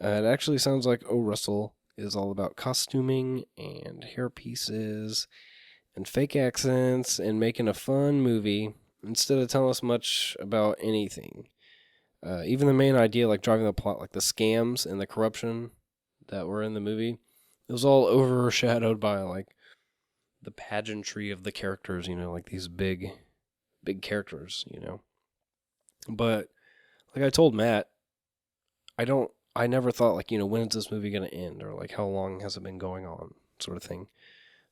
It actually sounds like O. Russell is all about costuming and hair pieces and fake accents and making a fun movie instead of telling us much about anything. Even the main idea, like driving the plot, like the scams and the corruption that were in the movie, it was all overshadowed by like the pageantry of the characters, like these big characters, But like I told Matt, I never thought like, when is this movie going to end, or like how long has it been going on, sort of thing.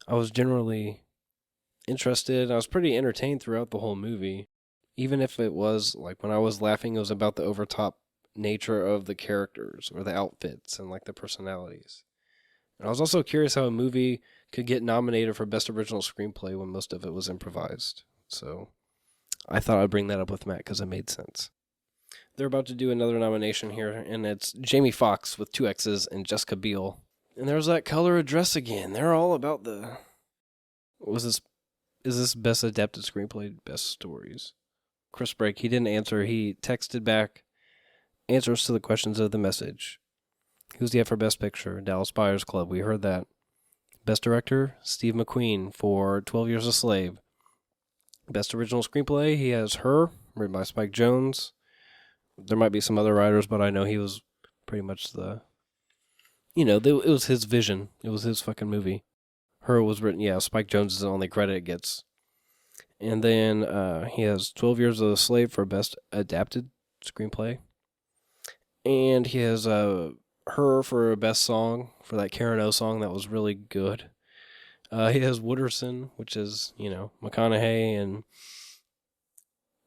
I was generally interested. I was pretty entertained throughout the whole movie, even if it was like when I was laughing, it was about the overtop nature of the characters or the outfits and like the personalities. And I was also curious how a movie could get nominated for Best Original Screenplay when most of it was improvised. So I thought I'd bring that up with Matt because it made sense. They're about to do another nomination here, and it's Jamie Foxx with 2 X's and Jessica Biel. And there's that color of dress again. They're all about the... Is this Best Adapted Screenplay, Best Stories? Chris Brake, he didn't answer. He texted back answers to the questions of the message. Who's the F for Best Picture? Dallas Buyers Club. We heard that. Best Director, Steve McQueen for 12 Years a Slave. Best Original Screenplay, he has Her, written by Spike Jonze. There might be some other writers, but I know he was pretty much the... it was his vision. It was his fucking movie. Her was written, Spike Jonze is the only credit it gets. And then he has 12 Years a Slave for Best Adapted Screenplay. And he has Her for Best Song, for that Karen O song that was really good. He has Wooderson, which is, McConaughey, and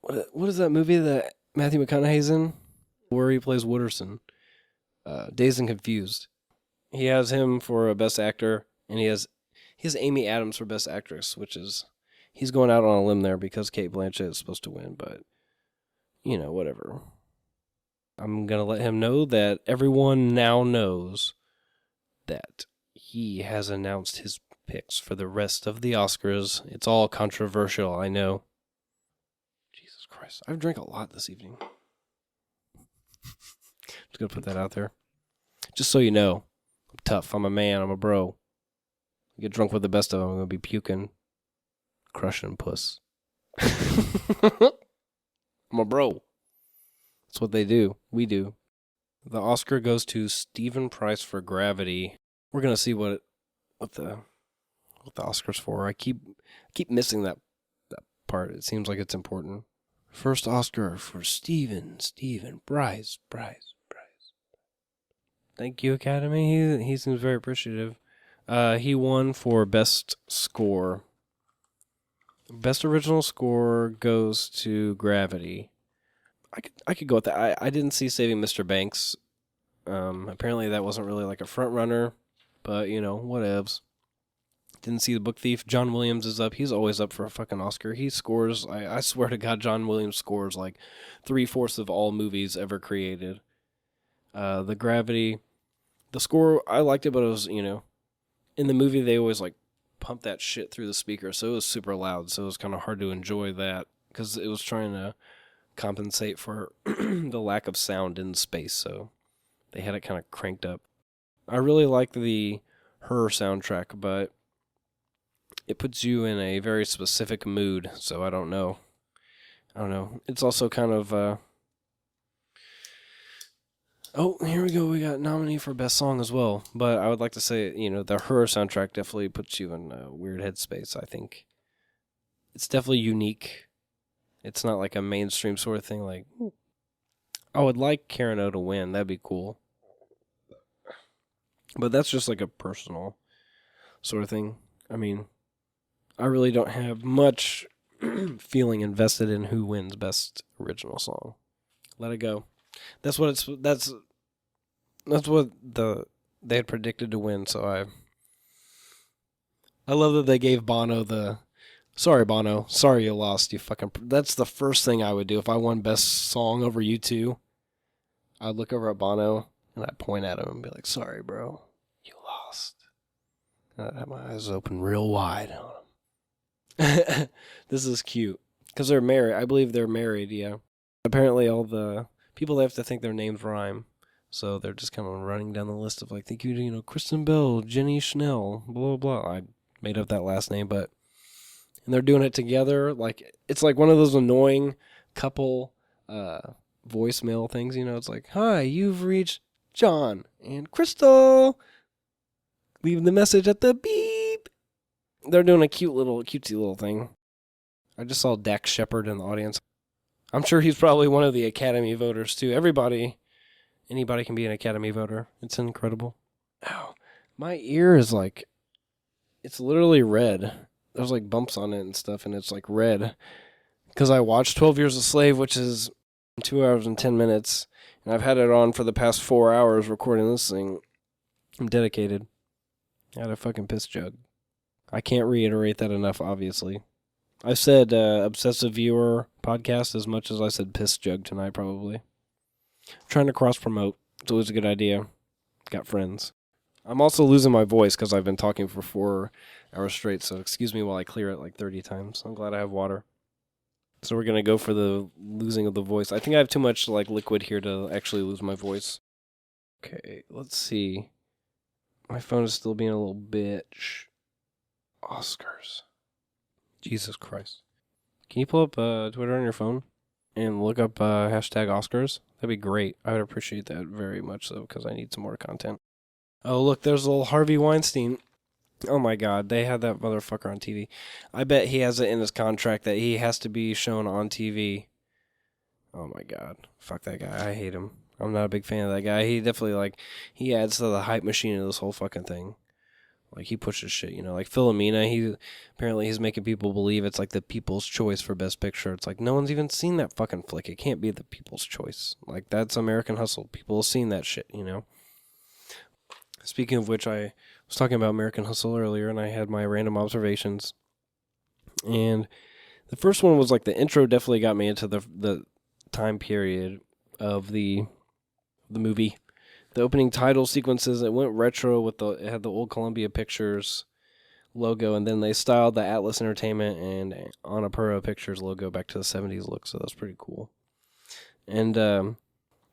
what is that movie that Matthew McConaughey's in? Where he plays Wooderson. Dazed and Confused. He has him for a Best Actor, and he has Amy Adams for Best Actress, which is, he's going out on a limb there because Cate Blanchett is supposed to win, but, whatever. I'm going to let him know that everyone now knows that he has announced his picks for the rest of the Oscars. It's all controversial, I know. Jesus Christ. I've drank a lot this evening. Just gonna put that out there. Just so you know, I'm tough. I'm a man. I'm a bro. Get drunk with the best of them. I'm gonna be puking, crushing puss. I'm a bro. That's what they do. We do. The Oscar goes to Stephen Price for Gravity. We're gonna see what the Oscar's for. I keep missing that part. It seems like it's important. First Oscar for Stephen Price. Thank you, Academy. He seems very appreciative. He won for Best Score. Best Original Score goes to Gravity. I could go with that. I didn't see Saving Mr. Banks. Apparently that wasn't really like a front runner, but whatevs. Didn't see The Book Thief. John Williams is up. He's always up for a fucking Oscar. He scores. I swear to God, John Williams scores like 3/4 of all movies ever created. The Gravity, the score, I liked it, but it was, in the movie they always like pump that shit through the speaker, so it was super loud, so it was kind of hard to enjoy that because it was trying to compensate for the lack of sound in space, so they had it kind of cranked up. I really like the Her soundtrack, but it puts you in a very specific mood, so I don't know. It's also kind of oh, here we go. We got nominee for Best Song as well. But I would like to say, the Her soundtrack definitely puts you in a weird headspace, I think. It's definitely unique. It's not like a mainstream sort of thing. Like, I would like Karen O to win. That'd be cool. But that's just like a personal sort of thing. I mean, I really don't have much feeling invested in who wins Best Original Song. Let it go. That's what they had predicted to win. So I love that they gave Bono the. Sorry, Bono. Sorry you lost. You fucking. That's the first thing I would do if I won Best Song over you2. I'd look over at Bono and I'd point at him and be like, "Sorry, bro, you lost." And I'd have my eyes open real wide on him. This is cute because they're married. I believe they're married. Yeah. Apparently, all the people have to think their names rhyme, so they're just kind of running down the list of like, thank you, Kristen Bell, Jenny Schnell, blah blah blah. I made up that last name, but. And they're doing it together. Like, it's like one of those annoying couple voicemail things, It's like, hi, you've reached John and Crystal. Leave the message at the beep. They're doing a cutesy little thing. I just saw Dax Shepard in the audience. I'm sure he's probably one of the Academy voters, too. Anybody can be an Academy voter. It's incredible. Ow. My ear is like, it's literally red. There's like bumps on it and stuff, and it's like red. Because I watched 12 Years a Slave, which is 2 hours and 10 minutes, and I've had it on for the past 4 hours recording this thing. I'm dedicated. I had a fucking piss jug. I can't reiterate that enough, obviously. I've said Obsessive Viewer podcast as much as I said piss jug tonight, probably. I'm trying to cross-promote. It's always a good idea. Got friends. I'm also losing my voice because I've been talking for 4 hours straight, so excuse me while I clear it like 30 times. I'm glad I have water. So we're going to go for the losing of the voice. I think I have too much like liquid here to actually lose my voice. Okay, let's see. My phone is still being a little bitch. Oscars. Jesus Christ. Can you pull up Twitter on your phone and look up hashtag Oscars? That'd be great. I would appreciate that very much so because I need some more content. Oh, look, there's little Harvey Weinstein. Oh my God, they had that motherfucker on TV. I bet he has it in his contract that he has to be shown on TV. Oh my God. Fuck that guy. I hate him. I'm not a big fan of that guy. He definitely, he adds to the hype machine of this whole fucking thing. Like, he pushes shit, like Philomena, he's making people believe it's like the People's Choice for Best Picture. It's like, no one's even seen that fucking flick. It can't be the People's Choice. Like, that's American Hustle. People have seen that shit, Speaking of which, I was talking about American Hustle earlier, and I had my random observations. And the first one was, the intro definitely got me into the time period of the movie. The opening title sequences, it went retro it had the old Columbia Pictures logo, and then they styled the Atlas Entertainment and Annapurna Pictures logo back to the 70s look, so that's pretty cool. And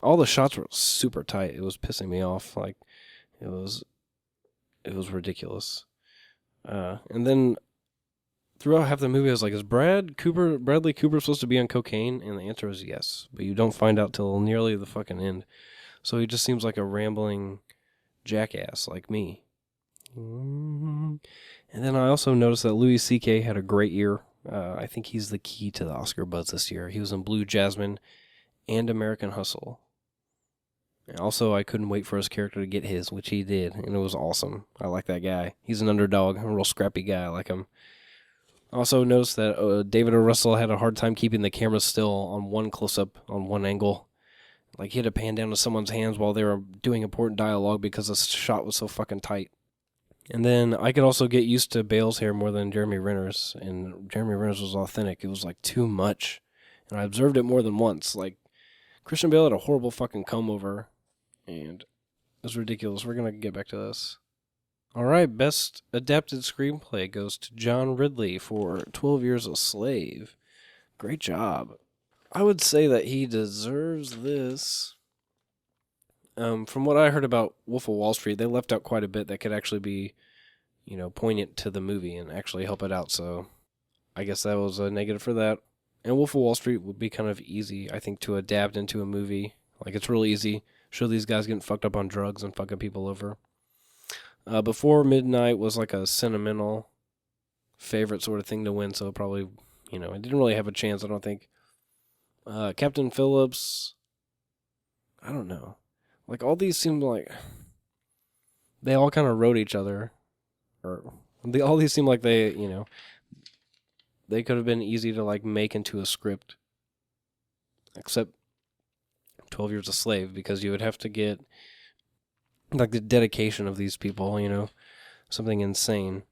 all the shots were super tight. It was pissing me off. Like, it was ridiculous. And then throughout half the movie, I was like, is Bradley Cooper supposed to be on cocaine? And the answer is yes, but you don't find out till nearly the fucking end. So he just seems like a rambling jackass like me. And then I also noticed that Louis C.K. had a great year. I think he's the key to the Oscar buzz this year. He was in Blue Jasmine and American Hustle. And also, I couldn't wait for his character to get his, which he did, and it was awesome. I like that guy. He's an underdog, a real scrappy guy. I like him. I also noticed that David O. Russell had a hard time keeping the camera still on one close-up, on one angle. Like, he had to pan down to someone's hands while they were doing important dialogue because the shot was so fucking tight. And then I could also get used to Bale's hair more than Jeremy Renner's, and Jeremy Renner's was authentic. It was, like, too much. And I observed it more than once. Like, Christian Bale had a horrible fucking comb-over, and it was ridiculous. We're going to get back to this. All right, Best Adapted Screenplay goes to John Ridley for 12 Years a Slave. Great job. I would say that he deserves this. From what I heard about Wolf of Wall Street, they left out quite a bit that could actually be, poignant to the movie and actually help it out. So I guess that was a negative for that. And Wolf of Wall Street would be kind of easy, I think, to adapt into a movie. Like, it's really easy. Show these guys getting fucked up on drugs and fucking people over. Before Midnight was like a sentimental favorite sort of thing to win, so probably, it didn't really have a chance, I don't think. Captain Phillips, I don't know. Like, all these seem like they all kind of wrote each other. All these seem like they, they could have been easy to, like, make into a script. Except 12 Years a Slave, because you would have to get, like, the dedication of these people, something insane.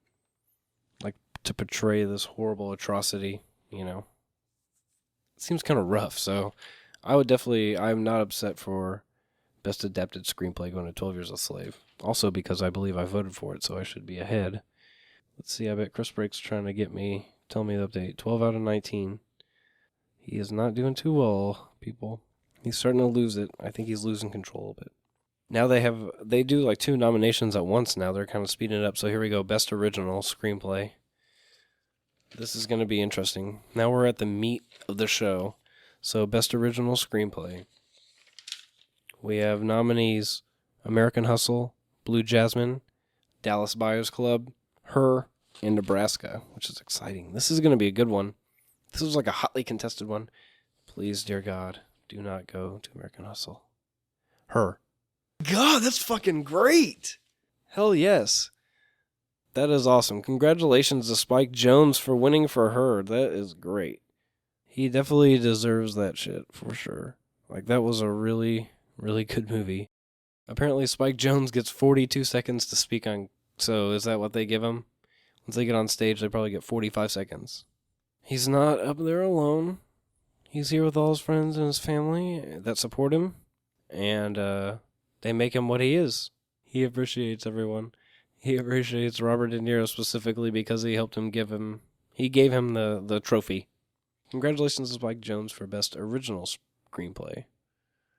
Like, to portray this horrible atrocity, It seems kind of rough, so I'm not upset for Best Adapted Screenplay going to 12 Years a Slave. Also because I believe I voted for it, so I should be ahead. Let's see, I bet Chris Break's trying to tell me the update. 12 out of 19. He is not doing too well, people. He's starting to lose it. I think he's losing control a bit. Now they do like 2 nominations at once now. They're kind of speeding it up. So here we go. Best Original Screenplay. This is going to be interesting. Now we're at the meat of the show. So Best Original Screenplay. We have nominees American Hustle, Blue Jasmine, Dallas Buyers Club, Her, and Nebraska, which is exciting. This is going to be a good one. This was like a hotly contested one. Please, dear God, do not go to American Hustle. Her. God, that's fucking great. Hell yes. That is awesome. Congratulations to Spike Jonze for winning for Her. That is great. He definitely deserves that shit, for sure. Like, that was a really, really good movie. Apparently, Spike Jonze gets 42 seconds to speak on... So, is that what they give him? Once they get on stage, they probably get 45 seconds. He's not up there alone. He's here with all his friends and his family that support him. And, they make him what he is. He appreciates everyone. He appreciates Robert De Niro specifically because he gave him the trophy. Congratulations to Spike Jonze for Best Original Screenplay.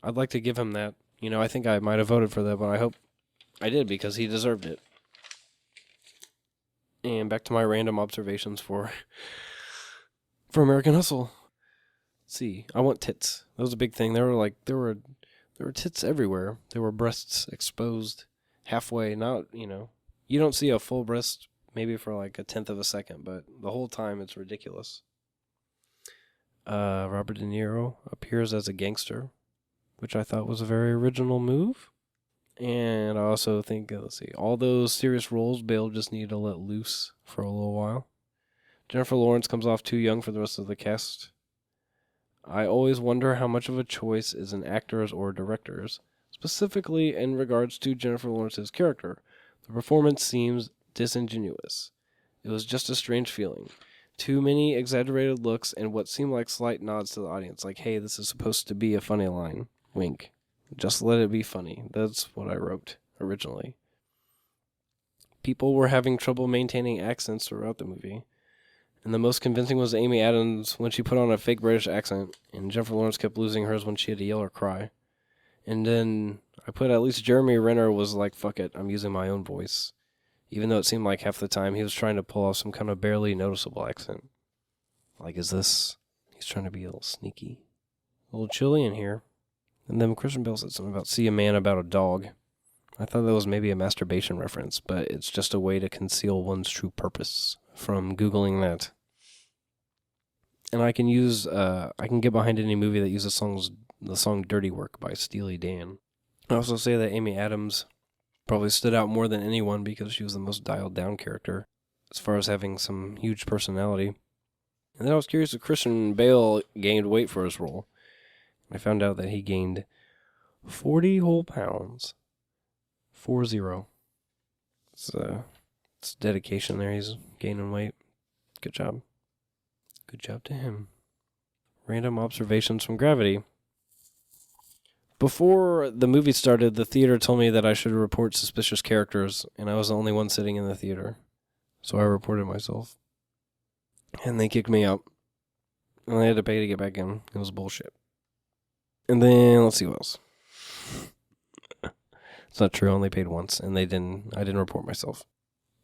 I'd like to give him that. I think I might have voted for that, but I hope I did because he deserved it. And back to my random observations for American Hustle. Let's see, I want tits. That was a big thing. There were tits everywhere. There were breasts exposed halfway. Not, you don't see a full breast maybe for like a 1/10 of a second, but the whole time it's ridiculous. Robert De Niro appears as a gangster, which I thought was a very original move. And I also think, all those serious roles, Bale just needed to let loose for a little while. Jennifer Lawrence comes off too young for the rest of the cast. I always wonder how much of a choice is an actor's or director's, specifically in regards to Jennifer Lawrence's character. The performance seems disingenuous. It was just a strange feeling. Too many exaggerated looks and what seemed like slight nods to the audience, like, hey, this is supposed to be a funny line. Wink. Just let it be funny. That's what I wrote originally. People were having trouble maintaining accents throughout the movie. And the most convincing was Amy Adams when she put on a fake British accent, and Jennifer Lawrence kept losing hers when she had to yell or cry. And then I put at least Jeremy Renner was like, fuck it, I'm using my own voice. Even though it seemed like half the time he was trying to pull off some kind of barely noticeable accent. Like, he's trying to be a little sneaky. A little chilly in here. And then Christian Bale said something about see a man about a dog. I thought that was maybe a masturbation reference, but it's just a way to conceal one's true purpose from Googling that. And I can get behind any movie that uses the song Dirty Work by Steely Dan. I also say that Amy Adams probably stood out more than anyone because she was the most dialed down character as far as having some huge personality. And then I was curious if Christian Bale gained weight for his role. I found out that he gained 40 whole pounds. 40. It's dedication there. He's gaining weight. Good job. Good job to him. Random observations from Gravity. Before the movie started, the theater told me that I should report suspicious characters, and I was the only one sitting in the theater. So I reported myself. And they kicked me out. And I had to pay to get back in. It was bullshit. And then, let's see what else. It's not true, I only paid once, and I didn't report myself.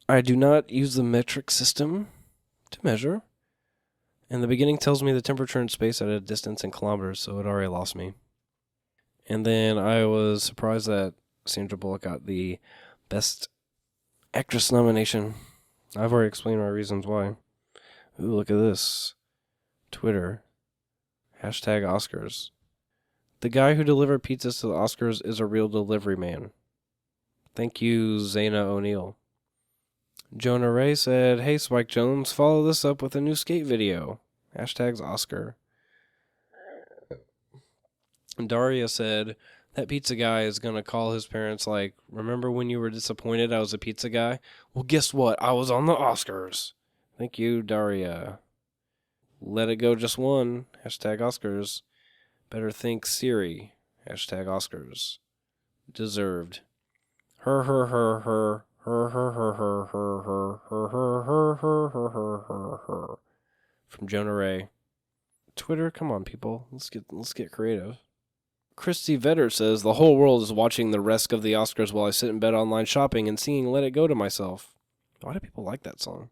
I do not use the metric system to measure. And the beginning tells me the temperature in space at a distance in kilometers, so it already lost me. And then I was surprised that Sandra Bullock got the Best Actress nomination. I've already explained my reasons why. Ooh, look at this. Twitter. #Oscars. The guy who delivered pizzas to the Oscars is a real delivery man. Thank you, Zaina O'Neill. Jonah Ray said, hey, Spike Jones, follow this up with a new skate video. #Oscar. Daria said, that pizza guy is going to call his parents like, remember when you were disappointed I was a pizza guy? Well, guess what? I was on the Oscars. Thank you, Daria. Let it go just one. #Oscars. Better think Siri. #Oscars. Deserved. Her. From Jonah Ray. Twitter, come on, people. Let's get creative. Christy Vetter says, the whole world is watching the rest of the Oscars while I sit in bed online shopping and singing Let It Go to myself. Why do people like that song?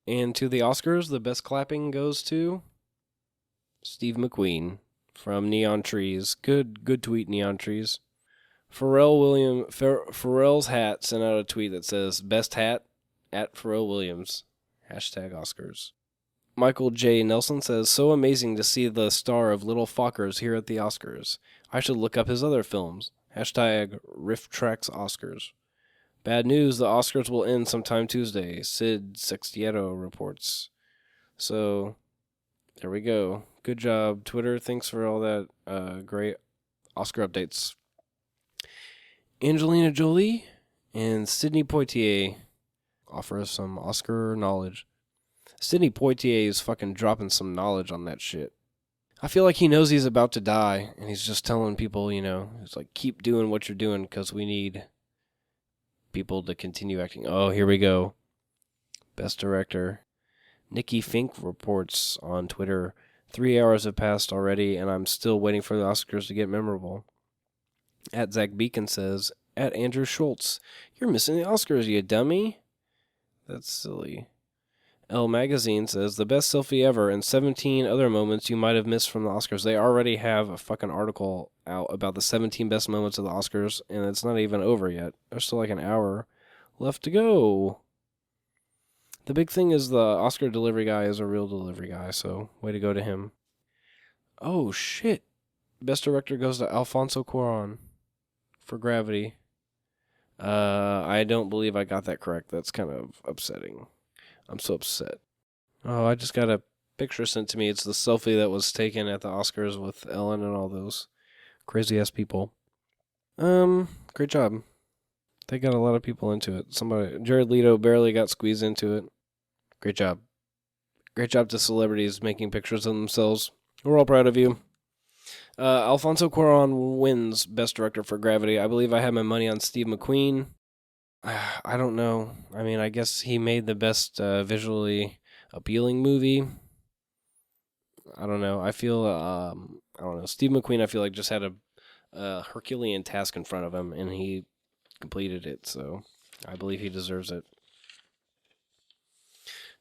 And to the Oscars, the best clapping goes to Steve McQueen from Neon Trees. Good tweet, Neon Trees. Pharrell's hat sent out a tweet that says, best hat at Pharrell Williams. #Oscars. Michael J. Nelson says, so amazing to see the star of Little Fockers here at the Oscars. I should look up his other films. #Riff Tracks Oscars. Bad news, the Oscars will end sometime Tuesday. Sid Sextiero reports. So, there we go. Good job, Twitter. Thanks for all that great Oscar updates. Angelina Jolie and Sidney Poitier offer us some Oscar knowledge. Sidney Poitier is fucking dropping some knowledge on that shit. I feel like he knows he's about to die, and he's just telling people, it's like, keep doing what you're doing, because we need people to continue acting. Oh, here we go. Best Director. Nikki Fink reports on Twitter, 3 hours have passed already, and I'm still waiting for the Oscars to get memorable. @Zach Beacon says, @Andrew Schultz, you're missing the Oscars, you dummy. That's silly. Elle Magazine says, the best selfie ever and 17 other moments you might have missed from the Oscars. They already have a fucking article out about the 17 best moments of the Oscars, and it's not even over yet. There's still like an hour left to go. The big thing is the Oscar delivery guy is a real delivery guy, so way to go to him. Oh, shit. Best Director goes to Alfonso Cuarón for Gravity. I don't believe I got that correct. That's kind of upsetting. I'm so upset. Oh, I just got a picture sent to me. It's the selfie that was taken at the Oscars with Ellen and all those crazy-ass people. Great job. They got a lot of people into it. Jared Leto barely got squeezed into it. Great job. Great job to celebrities making pictures of themselves. We're all proud of you. Alfonso Cuarón wins Best Director for Gravity. I believe I had my money on Steve McQueen. I don't know. I mean, I guess he made the best visually appealing movie. I don't know. I feel, I don't know. Steve McQueen, I feel like just had a Herculean task in front of him, and he completed it, so I believe he deserves it.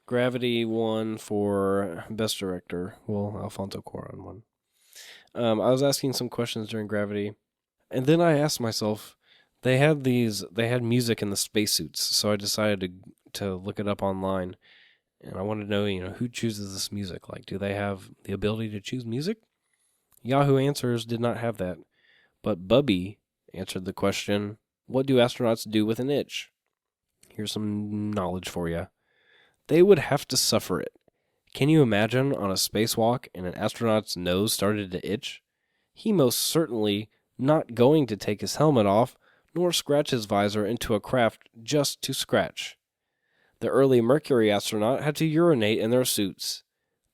Gravity won for Best Director. Well, Alfonso Cuarón won. I was asking some questions during Gravity, and then I asked myself, they had music in the spacesuits, so I decided to look it up online, and I wanted to know, who chooses this music? Like, do they have the ability to choose music? Yahoo Answers did not have that, but Bubby answered the question, what do astronauts do with an itch? Here's some knowledge for you. They would have to suffer it. Can you imagine on a spacewalk and an astronaut's nose started to itch? He most certainly not going to take his helmet off, nor scratch his visor into a craft just to scratch. The early Mercury astronaut had to urinate in their suits.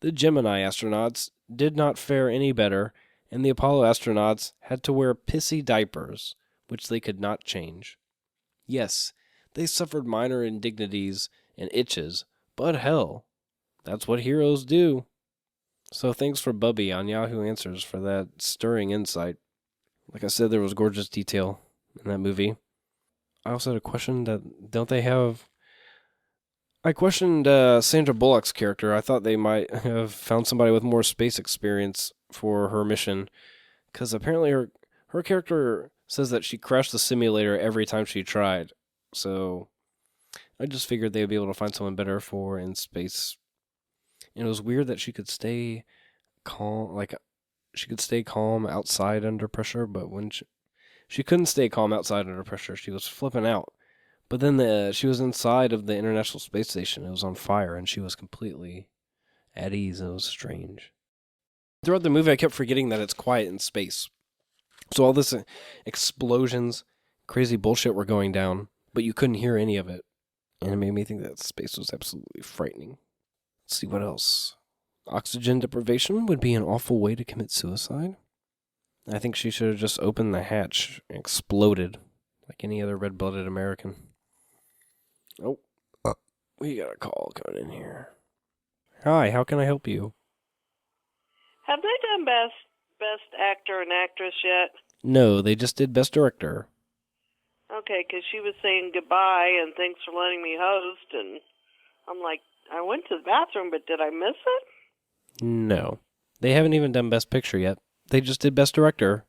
The Gemini astronauts did not fare any better, and the Apollo astronauts had to wear pissy diapers, which they could not change. Yes, they suffered minor indignities and itches, but hell, that's what heroes do. So thanks for Bubby on Yahoo Answers for that stirring insight. Like I said, there was gorgeous detail in that movie. I also had a question that don't they have... I questioned Sandra Bullock's character. I thought they might have found somebody with more space experience for her mission, because apparently her character says that she crashed the simulator every time she tried. So I just figured they would be able to find someone better for in space. And it was weird that she could stay calm, like she could stay calm outside under pressure, but when she couldn't stay calm outside under pressure, she was flipping out. But then she was inside of the International Space Station. It was on fire, and she was completely at ease. It was strange. Throughout the movie, I kept forgetting that it's quiet in space. So all this explosions, crazy bullshit were going down, but you couldn't hear any of it. And it made me think that space was absolutely frightening. Let's see what else. Oxygen deprivation would be an awful way to commit suicide. I think she should have just opened the hatch and exploded like any other red-blooded American. Oh, we got a call coming in here. Hi, how can I help you? Have they done best actor and actress yet? No, they just did Best Director. Okay, because she was saying goodbye and thanks for letting me host, and I'm like, I went to the bathroom, but did I miss it? No. They haven't even done Best Picture yet. They just did Best Director.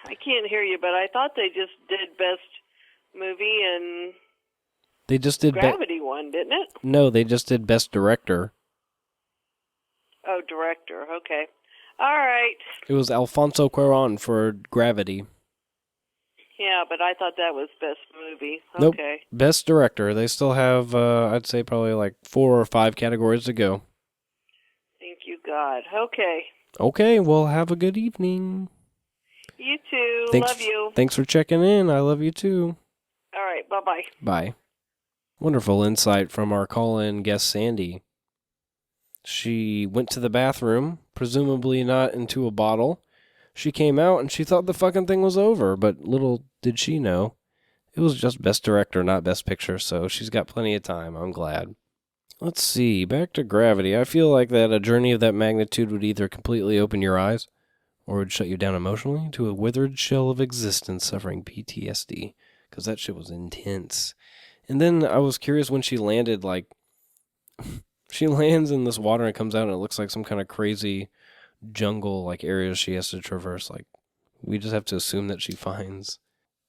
I can't hear you, but I thought they just did Best Movie and They just did Gravity one, didn't it? No, they just did Best Director. Oh, Director, okay. All right. It was Alfonso Cuarón for Gravity. Yeah, but I thought that was Best Movie. Nope. Okay. Best Director. They still have, I'd say, probably like 4 or 5 categories to go. Thank you, God. Okay. Okay, well, have a good evening. You too. Thanks, Love you. Thanks for checking in. I love you too. All right. Bye-bye. Bye. Wonderful insight from our call-in guest, Sandy. She went to the bathroom, presumably not into a bottle. She came out and she thought the fucking thing was over, but little did she know, it was just Best Director, not Best Picture, so she's got plenty of time. I'm glad. Let's see, back to Gravity. I feel like that a journey of that magnitude would either completely open your eyes or would shut you down emotionally to a withered shell of existence suffering PTSD, because that shit was intense. And then I was curious when she landed, like, she lands in this water and comes out and it looks like some kind of crazy jungle, like, areas she has to traverse. Like, we just have to assume that she finds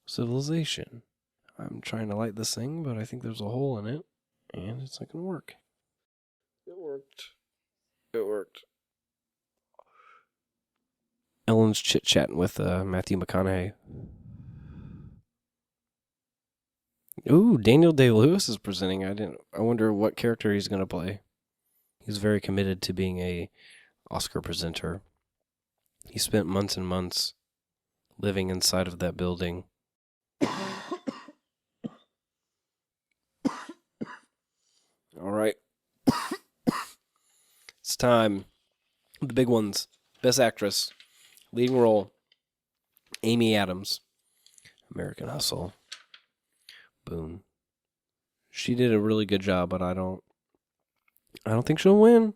civilization. I'm trying to light this thing, but I think there's a hole in it, and it's not going to work. It worked. It worked. Ellen's chit-chatting with Matthew McConaughey. Ooh, Daniel Day-Lewis is presenting. I wonder what character he's going to play. He's very committed to being a Oscar presenter. He spent months and months living inside of that building. All right. It's time. The big ones. Best Actress. Leading role. Amy Adams. American Hustle. Boom. She did a really good job, but I don't think she'll win.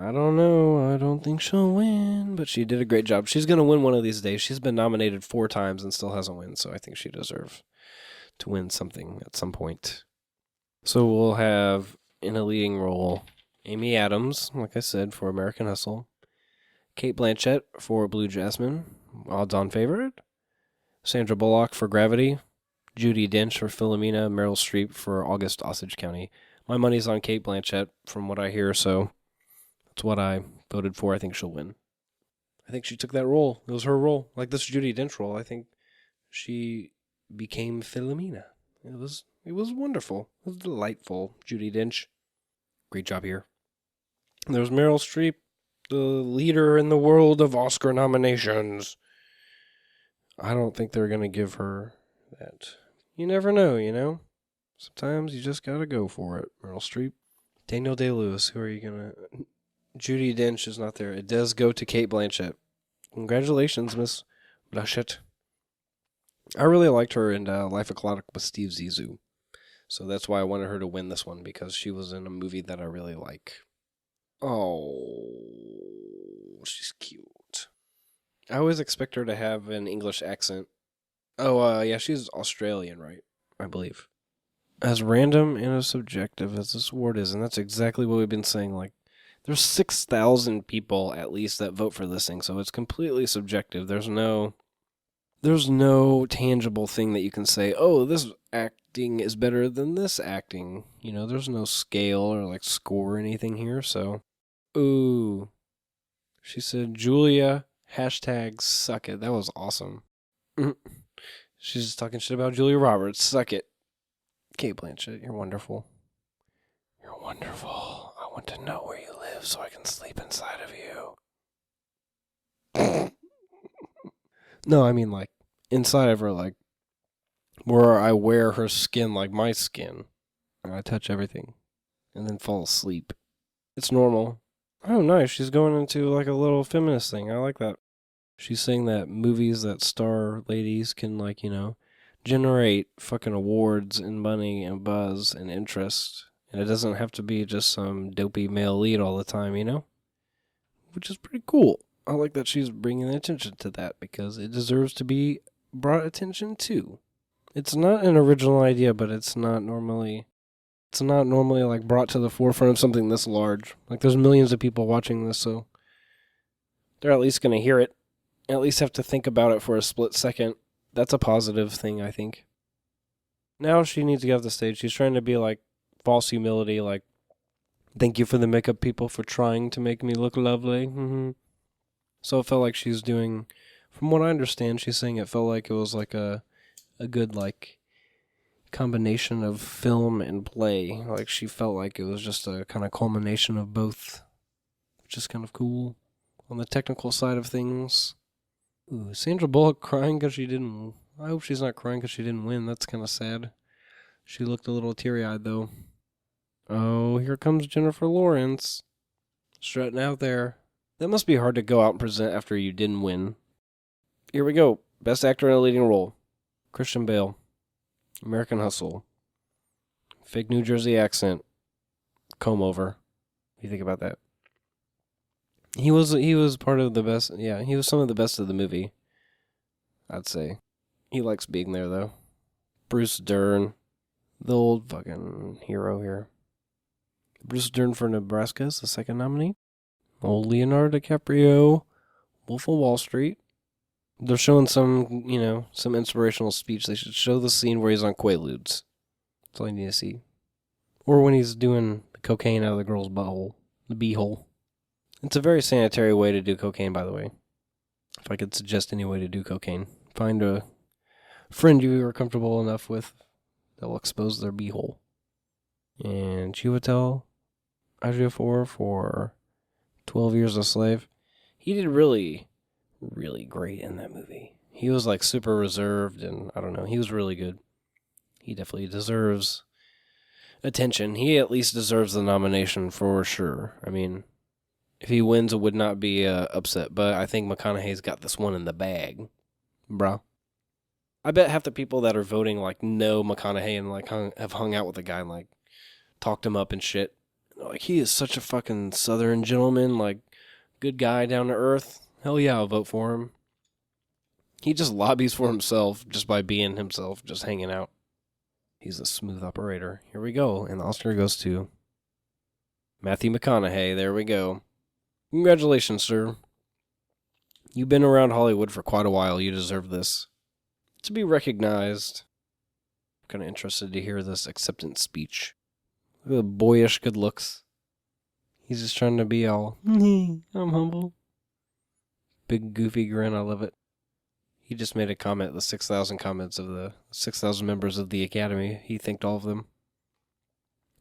I don't know. I don't think she'll win, but she did a great job. She's going to win one of these days. She's been nominated 4 times and still hasn't won, so I think she deserves to win something at some point. So we'll have, in a leading role, Amy Adams, like I said, for American Hustle. Kate Blanchett for Blue Jasmine, odds-on favorite. Sandra Bullock for Gravity. Judi Dench for Philomena. Meryl Streep for August Osage County. My money's on Kate Blanchett, from what I hear, so that's what I voted for. I think she'll win. I think she took that role. It was her role. Like this Judi Dench role, I think she became Philomena. It was wonderful. It was delightful. Judi Dench. Great job here. And there's Meryl Streep, the leader in the world of Oscar nominations. I don't think they're going to give her that. You never know, you know? Sometimes you just got to go for it. Meryl Streep. Daniel Day-Lewis, who are you going to... Judi Dench is not there. It does go to Kate Blanchett. Congratulations, Miss Blanchett. I really liked her in Life Aquatic with Steve Zissou. So that's why I wanted her to win this one, because she was in a movie that I really like. Oh, she's cute. I always expect her to have an English accent. Oh, yeah, she's Australian, right? I believe. As random and as subjective as this award is, and that's exactly what we've been saying, like, there's 6,000 people at least that vote for this thing, so it's completely subjective. There's no tangible thing that you can say, oh, this acting is better than this acting. You know, there's no scale or like score or anything here, so. Ooh. She said, Julia, #suck it. That was awesome. She's just talking shit about Julia Roberts. Suck it. Kate Blanchett, you're wonderful. You're wonderful. I want to know where you live so I can sleep inside of you. No, I mean like inside of her, like where I wear her skin like my skin. And I touch everything. And then fall asleep. It's normal. Oh, nice. She's going into like a little feminist thing. I like that. She's saying that movies that star ladies can, like, you know, generate fucking awards and money and buzz and interest. And it doesn't have to be just some dopey male lead all the time, you know? Which is pretty cool. I like that she's bringing attention to that because it deserves to be brought attention to. It's not an original idea, but it's not normally like brought to the forefront of something this large. Like there's millions of people watching this, so they're at least going to hear it. At least have to think about it for a split second. That's a positive thing, I think. Now she needs to get off the stage. She's trying to be like false humility, like, thank you for the makeup people for trying to make me look lovely. Mm-hmm. So it felt like she's doing, from what I understand, she's saying it felt like it was like a good like combination of film and play. Like she felt like it was just a kind of culmination of both, which is kind of cool. On the technical side of things. Ooh, Sandra Bullock crying because she didn't... I hope she's not crying because she didn't win. That's kind of sad. She looked a little teary-eyed, though. Oh, here comes Jennifer Lawrence. Strutting out there. That must be hard to go out and present after you didn't win. Here we go. Best actor in a leading role. Christian Bale. American Hustle. Fake New Jersey accent. Comb over. What do you think about that? He was part of the best. Yeah, he was some of the best of the movie, I'd say. He likes being there, though. Bruce Dern. The old fucking hero here. Bruce Dern for Nebraska is the second nominee. Old Leonardo DiCaprio. Wolf of Wall Street. They're showing some, you know, some inspirational speech. They should show the scene where he's on Quaaludes. That's all you need to see. Or when he's doing the cocaine out of the girl's butthole. The beehole. It's a very sanitary way to do cocaine, by the way. If I could suggest any way to do cocaine. Find a friend you are comfortable enough with that will expose their beehole. And Chiwetel Ejiofor for 12 Years a Slave. He did really, really great in that movie. He was like super reserved and I don't know. He was really good. He definitely deserves attention. He at least deserves the nomination for sure. I mean... If he wins, it would not be upset, but I think McConaughey's got this one in the bag, bro. I bet half the people that are voting like know McConaughey and like have hung out with the guy and like talked him up and shit. Like, he is such a fucking Southern gentleman, like, good guy, down to earth. Hell yeah, I'll vote for him. He just lobbies for himself just by being himself, just hanging out. He's a smooth operator. Here we go. And the Oscar goes to Matthew McConaughey. There we go. Congratulations, sir. You've been around Hollywood for quite a while. You deserve this. To be recognized. I'm kind of interested to hear this acceptance speech. Look at the boyish good looks. He's just trying to be all, I'm humble. Big goofy grin. I love it. He just made a comment, the 6,000 comments of the 6,000 members of the Academy. He thanked all of them.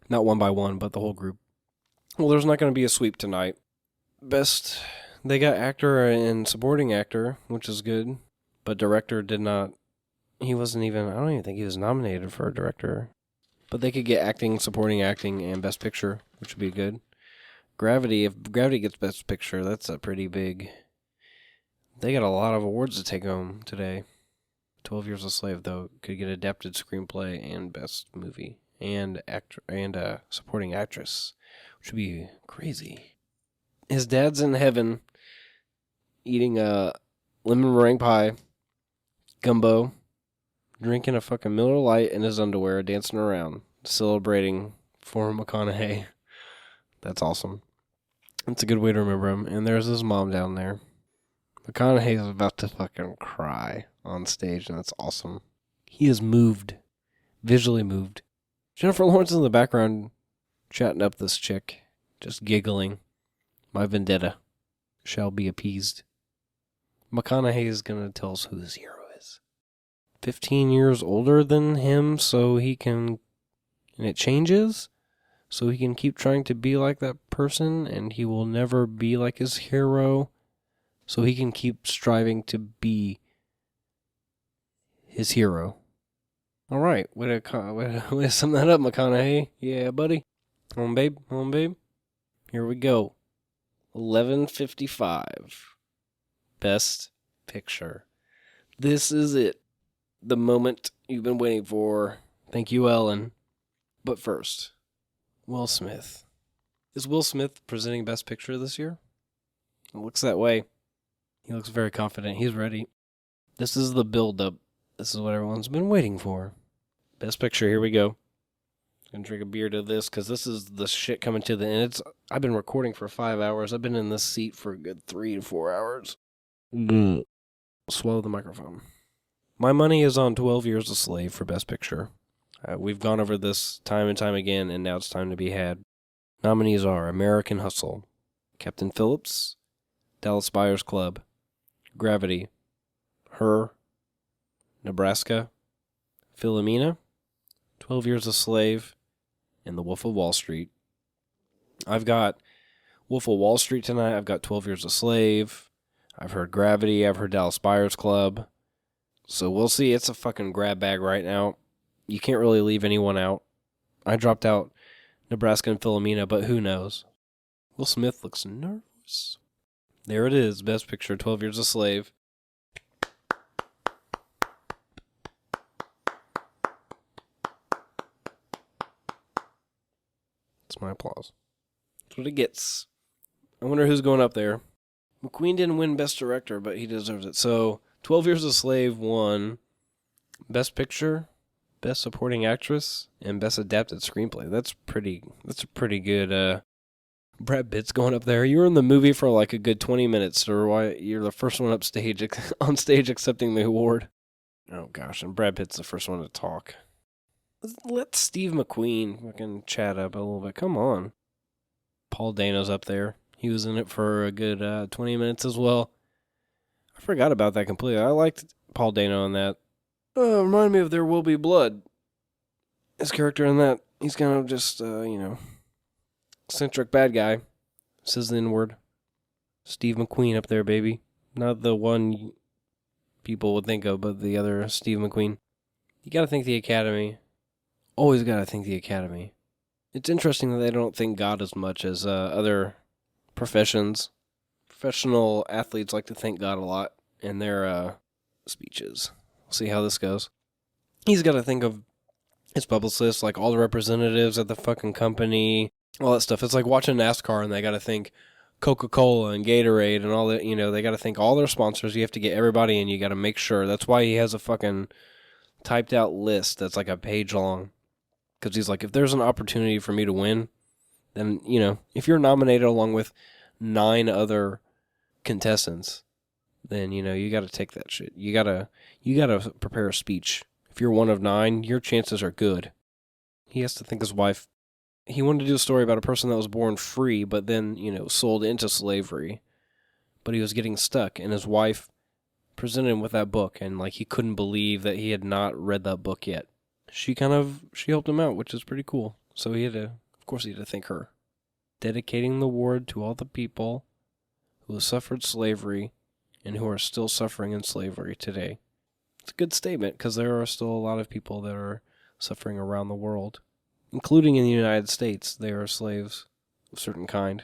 Not one by one, but the whole group. Well, there's not going to be a sweep tonight. Best, they got actor and supporting actor, which is good. But director did not, he wasn't even, I don't even think he was nominated for a director. But they could get acting, supporting acting, and best picture, which would be good. Gravity, if Gravity gets best picture, that's a pretty big... They got a lot of awards to take home today. 12 Years a Slave, though, could get adapted screenplay and best movie and actor and supporting actress, which would be crazy. His dad's in heaven, eating a lemon meringue pie, gumbo, drinking a fucking Miller Lite in his underwear, dancing around, celebrating for McConaughey. That's awesome. That's a good way to remember him. And there's his mom down there. McConaughey is about to fucking cry on stage, and that's awesome. He is moved. Visually moved. Jennifer Lawrence in the background chatting up this chick, just giggling. My vendetta shall be appeased. McConaughey is going to tell us who his hero is. 15 years older than him, so he can... And it changes, so he can keep trying to be like that person, and he will never be like his hero... So he can keep striving to be his hero. All right, way to sum that up, McConaughey. Yeah, buddy. Come on, babe. Come on, babe. Here we go. 11:55. Best Picture. This is it. The moment you've been waiting for. Thank you, Ellen. But first, Will Smith. Is Will Smith presenting Best Picture this year? It looks that way. He looks very confident. He's ready. This is the build-up. This is what everyone's been waiting for. Best Picture, here we go. Gonna drink a beer to this, because this is the shit coming to the end. I've been recording for 5 hours. I've been in this seat for a good 3 to 4 hours. Swallow the microphone. My money is on 12 Years a Slave for Best Picture. We've gone over this time and time again, and now it's time to be had. Nominees are American Hustle, Captain Phillips, Dallas Buyers Club, Gravity, Her, Nebraska, Philomena, 12 Years a Slave, and The Wolf of Wall Street. I've got Wolf of Wall Street tonight. I've got 12 Years a Slave. I've heard Gravity. I've heard Dallas Buyers Club. So we'll see. It's a fucking grab bag right now. You can't really leave anyone out. I dropped out Nebraska and Philomena, but who knows? Will Smith looks nervous. There it is, Best Picture, 12 Years a Slave. That's my applause. That's what it gets. I wonder who's going up there. McQueen didn't win Best Director, but he deserves it. So, 12 Years a Slave won Best Picture, Best Supporting Actress, and Best Adapted Screenplay. That's a pretty good, Brad Pitt's going up there. You were in the movie for like a good 20 minutes, or why you're the first one on stage accepting the award. Oh gosh, and Brad Pitt's the first one to talk. Let Steve McQueen fucking chat up a little bit. Come on. Paul Dano's up there. He was in it for a good 20 minutes as well. I forgot about that completely. I liked Paul Dano in that. Remind me of There Will Be Blood. His character in that, he's kind of just, eccentric bad guy. Says the N-word. Steve McQueen up there, baby. Not the one people would think of, but the other Steve McQueen. You gotta thank the Academy. Always gotta thank the Academy. It's interesting that they don't thank God as much as other professions. Professional athletes like to thank God a lot in their speeches. We'll see how this goes. He's gotta think of his publicists, like all the representatives at the fucking company, all that stuff. It's like watching NASCAR, and they got to think Coca-Cola and Gatorade and all that. You know, they got to think all their sponsors. You have to get everybody in. You got to make sure. That's why he has a fucking typed out list that's like a page long. Because he's like, if there's an opportunity for me to win, then, you know, if you're nominated along with 9 other contestants, then, you know, you got to take that shit. You got to prepare a speech. If you're one of 9, your chances are good. He has to think his wife. He wanted to do a story about a person that was born free, but then, you know, sold into slavery. But he was getting stuck, and his wife presented him with that book, and, like, he couldn't believe that he had not read that book yet. She helped him out, which is pretty cool. So he had to thank her. Dedicating the award to all the people who have suffered slavery and who are still suffering in slavery today. It's a good statement, because there are still a lot of people that are suffering around the world, including in the United States. They are slaves of a certain kind.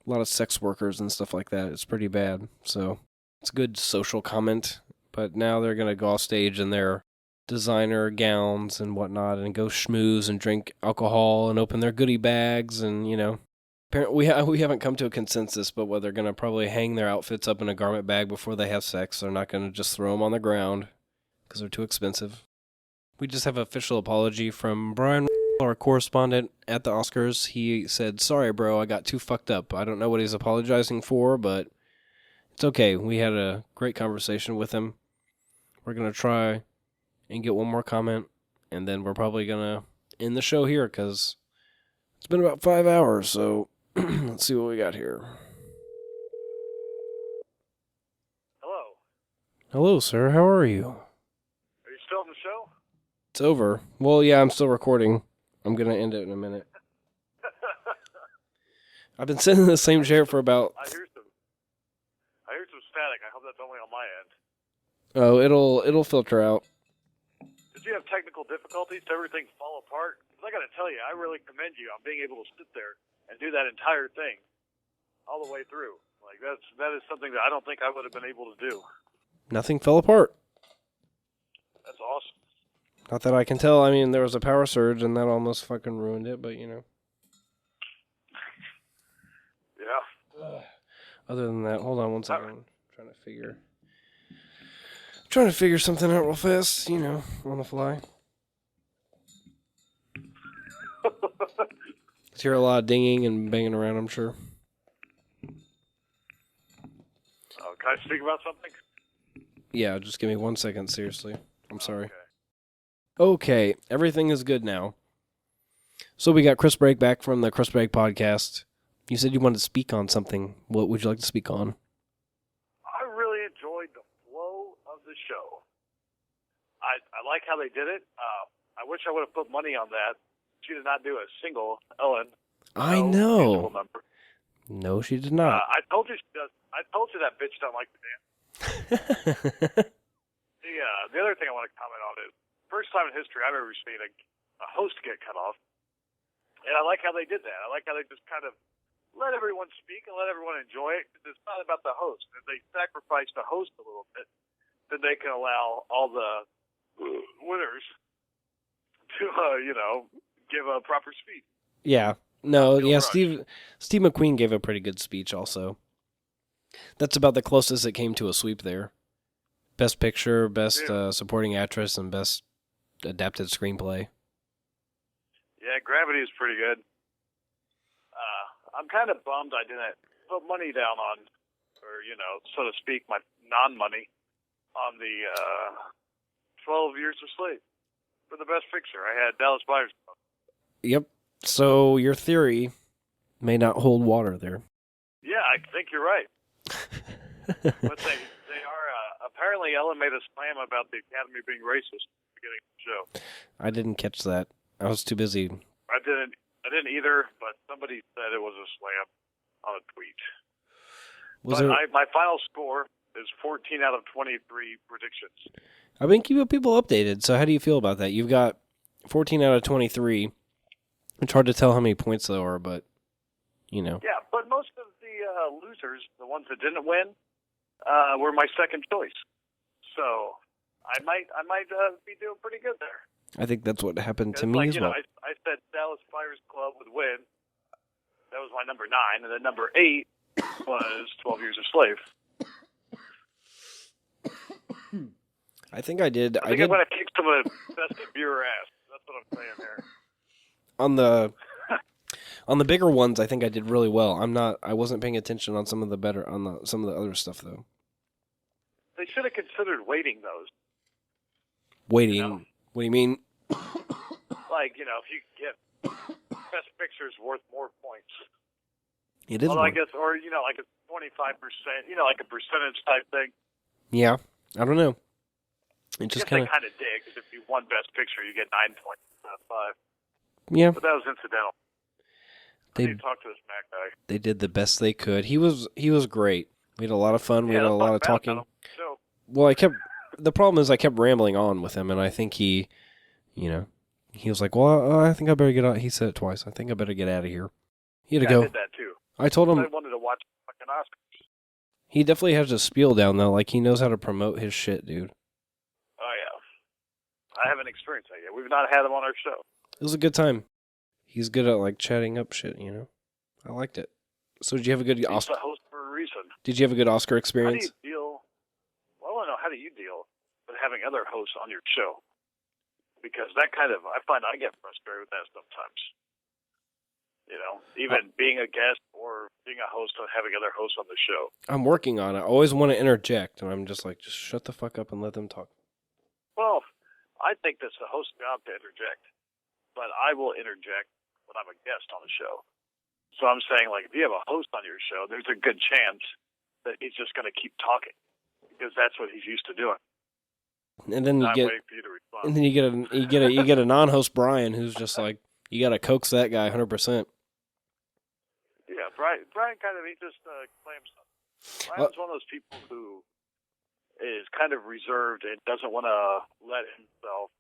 A lot of sex workers and stuff like that. It's pretty bad. So it's a good social comment. But now they're going to go off stage in their designer gowns and whatnot and go schmooze and drink alcohol and open their goodie bags. And, you know, apparently we haven't come to a consensus, but whether they're going to probably hang their outfits up in a garment bag before they have sex. They're not going to just throw them on the ground because they're too expensive. We just have an official apology from Brian, our correspondent at the Oscars. He said, sorry, bro, I got too fucked up. I don't know what he's apologizing for, but it's okay. We had a great conversation with him. We're going to try and get one more comment, and then we're probably going to end the show here because it's been about 5 hours, so let's see what we got here. Hello. Hello, sir. How are you? Are you still on the show? It's over. Well, yeah, I'm still recording. I'm going to end it in a minute. I've been sitting in the same chair for about... I hear some static. I hope that's only on my end. Oh, it'll filter out. Did you have technical difficulties? Did everything fall apart? Because I got to tell you, I really commend you on being able to sit there and do that entire thing all the way through. Like that is something that I don't think I would have been able to do. Nothing fell apart. That's awesome. Not that I can tell. I mean, there was a power surge, and that almost fucking ruined it, but, you know. Yeah. Other than that, hold on one second. I'm trying to figure something out real fast, you know, on the fly. Let's hear a lot of dinging and banging around, I'm sure. Can I speak about something? Yeah, just give me 1 second, seriously. I'm sorry. Okay, everything is good now. So we got Chris Brake back from the Chris Brake podcast. You said you wanted to speak on something. What would you like to speak on? I really enjoyed the flow of the show. I like how they did it. I wish I would have put money on that. She did not do a single Ellen. I know. No, she did not. I told you she does. I told you that bitch don't like to dance. The other thing I want to comment on is first time in history I've ever seen a host get cut off, and I like how they did that. I like how they just kind of let everyone speak and let everyone enjoy it. It's not about the host. If they sacrifice the host a little bit, then they can allow all the winners to, give a proper speech. Yeah. No, yeah, Steve McQueen gave a pretty good speech also. That's about the closest it came to a sweep there. Best picture, best supporting actress, and best adapted screenplay. Yeah, Gravity is pretty good. I'm kind of bummed I didn't put money down on, or, so to speak, my non-money on the 12 Years a Slave for the best picture. I had Dallas Buyers. Yep. So your theory may not hold water there. Yeah, I think you're right. But they are, apparently Ellen made a slam about the Academy being racist at the beginning of the show. I didn't catch that. I was too busy. I didn't either, but somebody said it was a slam on a tweet. My final score is 14 out of 23 predictions. I've been keeping people updated, so how do you feel about that? You've got 14 out of 23. It's hard to tell how many points there are, but, Yeah, but most of the losers, the ones that didn't win, were my second choice. So I might be doing pretty good there. I think that's what happened to me as well. I said Dallas Buyers Club would win, That was my number 9, and then number 8 was 12 Years a Slave. I think I did. I think I'm going to kick some of the best of your ass. That's what I'm saying there. On the bigger ones, I think I did really well. I wasn't paying attention on some of the some of the other stuff though. They should have considered weighting those. Waiting. You know? What do you mean? Like, you know, if you get best pictures worth more points. It is. Well, I guess, or, you know, like a 25%, you know, like a percentage type thing. Yeah. I don't know. It just kind of dig, because if you won best picture, you get 9 points, not 5. Yeah. But that was incidental. They talked to this Mac guy. They did the best they could. He was great. We had a lot of fun. We had a lot of talking. Well, the problem is I kept rambling on with him, and I think he was like, well, I think I better get out. He said it twice. I think I better get out of here. He had to go. I did that too. I told him. I wanted to watch fucking Oscars. He definitely has a spiel down though. Like, he knows how to promote his shit, dude. Oh yeah. I haven't experienced that yet. We've not had him on our show. It was a good time. He's good at like chatting up shit, you know. I liked it. So did you have a good Oscar? He's the host for a reason. Did you have a good Oscar experience? How do you deal? Well, I want to know, how do you deal with having other hosts on your show? Because that kind of, I find I get frustrated with that sometimes. You know, even being a guest or being a host and having other hosts on the show. I'm working on it. I always want to interject, and I'm just like, just shut the fuck up and let them talk. Well, I think that's the host's job to interject. But I will interject when I'm a guest on the show. So I'm saying, like, if you have a host on your show, there's a good chance that he's just going to keep talking because that's what he's used to doing. And then you get, for you to respond. and then you get a non-host Brian who's just like, you got to coax that guy 100%. Yeah, Brian kind of, he just claims something. Brian's one of those people who is kind of reserved and doesn't want to let himself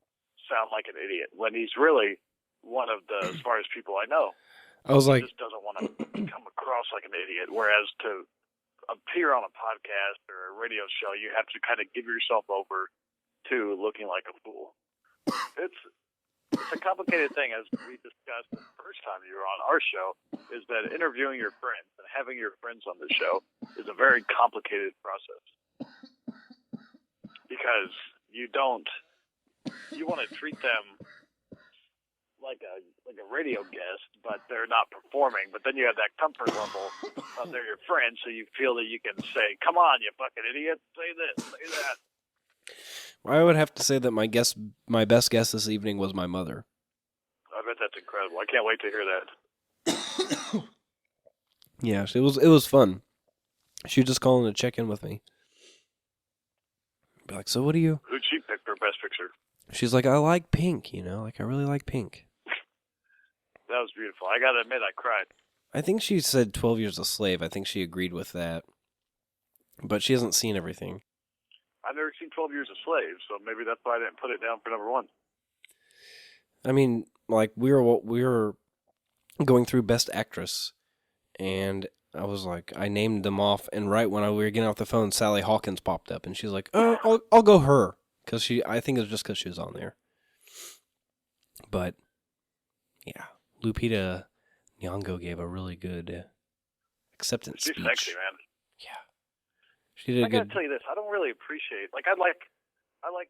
sound like an idiot when he's really one of the smartest people I know. I was like, he just doesn't want to come across like an idiot. Whereas to appear on a podcast or a radio show, you have to kind of give yourself over to looking like a fool. It's a complicated thing, as we discussed the first time you were on our show, is that interviewing your friends and having your friends on the show is a very complicated process. Because you want to treat them like a radio guest, but they're not performing. But then you have that comfort level of they're your friends, so you feel that you can say, "Come on, you fucking idiot! Say this, say that." I would have to say that my best guest this evening was my mother. I bet that's incredible. I can't wait to hear that. Yeah, it was fun. She was just calling to check in with me. Be like, so what do you? Who'd she pick for best picture? She's like, I like pink, you know, like I really like pink. That was beautiful. I gotta admit, I cried. I think she said 12 Years a Slave. I think she agreed with that. But she hasn't seen everything. I've never seen 12 Years a Slave, so maybe that's why I didn't put it down for number 1. I mean, like, we were going through Best Actress, and I was like, I named them off, and right when we were getting off the phone, Sally Hawkins popped up, and she's like, oh, I'll go her. Because I think it was just because she was on there. But, yeah, Lupita Nyong'o gave a really good acceptance speech. She's sexy, man. Yeah. She did I gotta tell you this, I don't really appreciate, like, I like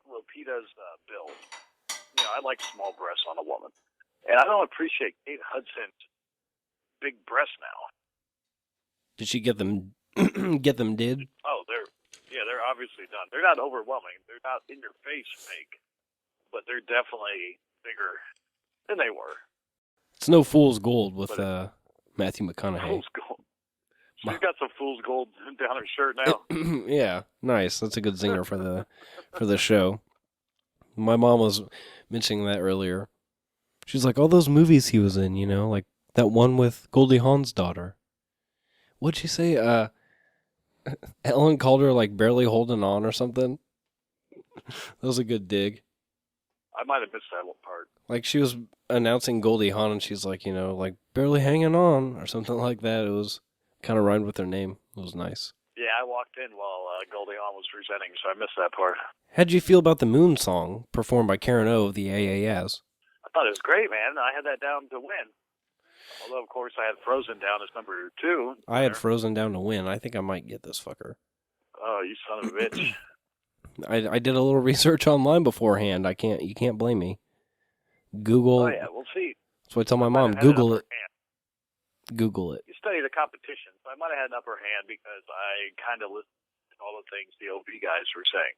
Lupita's build. You know, I like small breasts on a woman. And I don't appreciate Kate Hudson's big breasts now. Did she get them did? Oh, they're obviously done. They're not overwhelming. They're not in your face fake, but they're definitely bigger than they were. It's no fool's gold with Matthew McConaughey. Fool's gold. She's got some fool's gold down her shirt now. Yeah, nice. That's a good zinger for the show. My mom was mentioning that earlier. She's like, all those movies he was in, you know, like that one with Goldie Hawn's daughter. What'd she say? Ellen called her like barely holding on or something. That was a good dig. I might have missed that little part. Like she was announcing Goldie Hawn and she's like, you know, like barely hanging on or something like that. It was kind of rhymed with her name. It was nice. Yeah, I walked in while Goldie Hawn was presenting, so I missed that part. How'd you feel about the Moon song performed by Karen O of the AAS? I thought it was great, man. I had that down to win. Although, of course, I had Frozen down as number 2. I had Frozen down to win. I think I might get this fucker. Oh, you son of a bitch. I did a little research online beforehand. You can't blame me. Google. Oh, yeah, we'll see. That's what I tell my I might mom. have had an Google it. upper hand. Google it. You study the competition, so I might have had an upper hand because I kind of listened to all the things the OB guys were saying.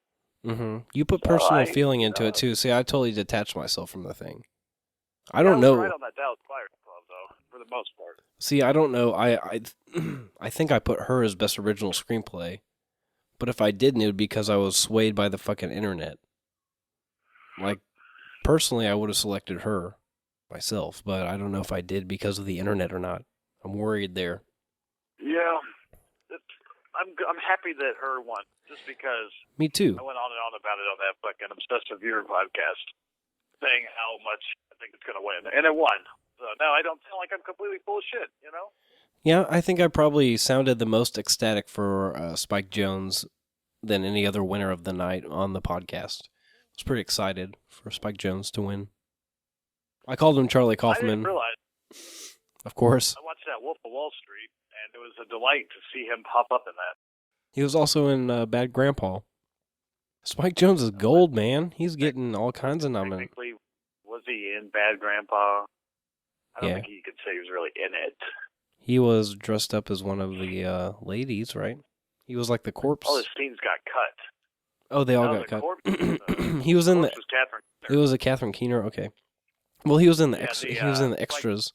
Mm-hmm. You put So personal feeling into it, too. See, I totally detached myself from the thing. I I don't was know. right on that Dallas Flyers Club, though, for the most part. See, I don't know. I think I put her as best original screenplay. But if I didn't, it would be because I was swayed by the fucking internet. Like, personally, I would have selected her myself, but I don't know if I did because of the internet or not. I'm worried there. Yeah. I'm happy that her won, just because Me too. I went on and on about it on that fucking Obsessive Viewer podcast, saying how much I think it's going to win. And it won. So now I don't sound like I'm completely full of shit, you know? Yeah, I think I probably sounded the most ecstatic for Spike Jonze than any other winner of the night on the podcast. I was pretty excited for Spike Jonze to win. I called him Charlie I Kaufman, didn't realize. of course. I watched that Wolf of Wall Street, and it was a delight to see him pop up in that. He was also in Bad Grandpa. Spike Jonze is gold, man. He's getting all kinds of nominations. Technically, was he in Bad Grandpa? I don't Yeah. think you could say he was really in it. He was dressed up as one of the ladies, right? He was like the corpse. All his scenes got cut. Oh, they all No, got the cut. corpse, He was in the. corpse was Catherine It was a Catherine Keener. Okay. Well, he was in the Yeah, he was in the Spike- extras.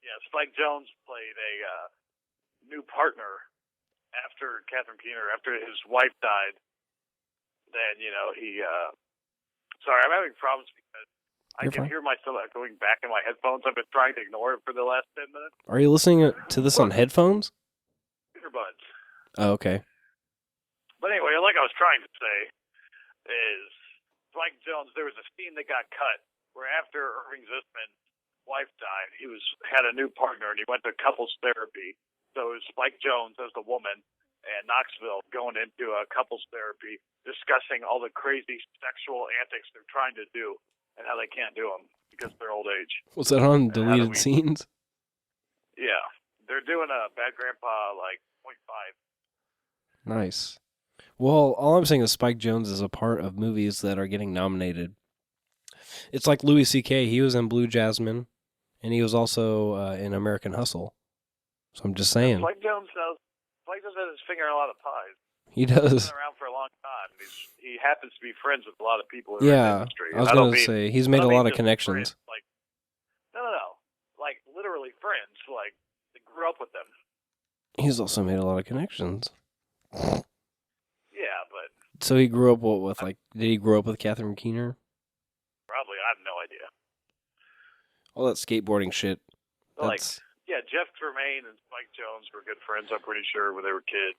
Yeah, Spike Jonze played a new partner after Catherine Keener, after his wife died. Then, he... sorry, I'm having problems because I You're can fine. hear myself going back in my headphones. I've been trying to ignore it for the last 10 minutes. Are you listening to this on headphones? Earbuds. Oh, okay. But anyway, like I was trying to say, is Spike Jonze, there was a scene that got cut where after Irving Zisman's wife died, he had a new partner and he went to couples therapy. So it was Spike Jonze as the woman and Knoxville going into a couples therapy, discussing all the crazy sexual antics they're trying to do and how they can't do them because of their old age. Was that on And how do deleted we- scenes? Yeah. They're doing a Bad Grandpa, like, 0.5. Nice. Well, all I'm saying is Spike Jonze is a part of movies that are getting nominated. It's like Louis C.K. He was in Blue Jasmine, and he was also in American Hustle. So I'm just saying. Spike Jonze has his finger in a lot of pies. He He's does. been around for a long time. He happens to be friends with a lot of people in the Yeah, industry. I was don't going to mean- say, he's I made a don't mean lot of just connections. friends, like, no. Like, literally friends. Like, they grew up with them. He's also made a lot of connections. Yeah, but So he grew up with did he grow up with Catherine Keener? probably, I have no idea. All that skateboarding shit. But, like, That's, yeah, Jeff Tremaine and Spike Jonze were good friends, I'm pretty sure, when they were kids.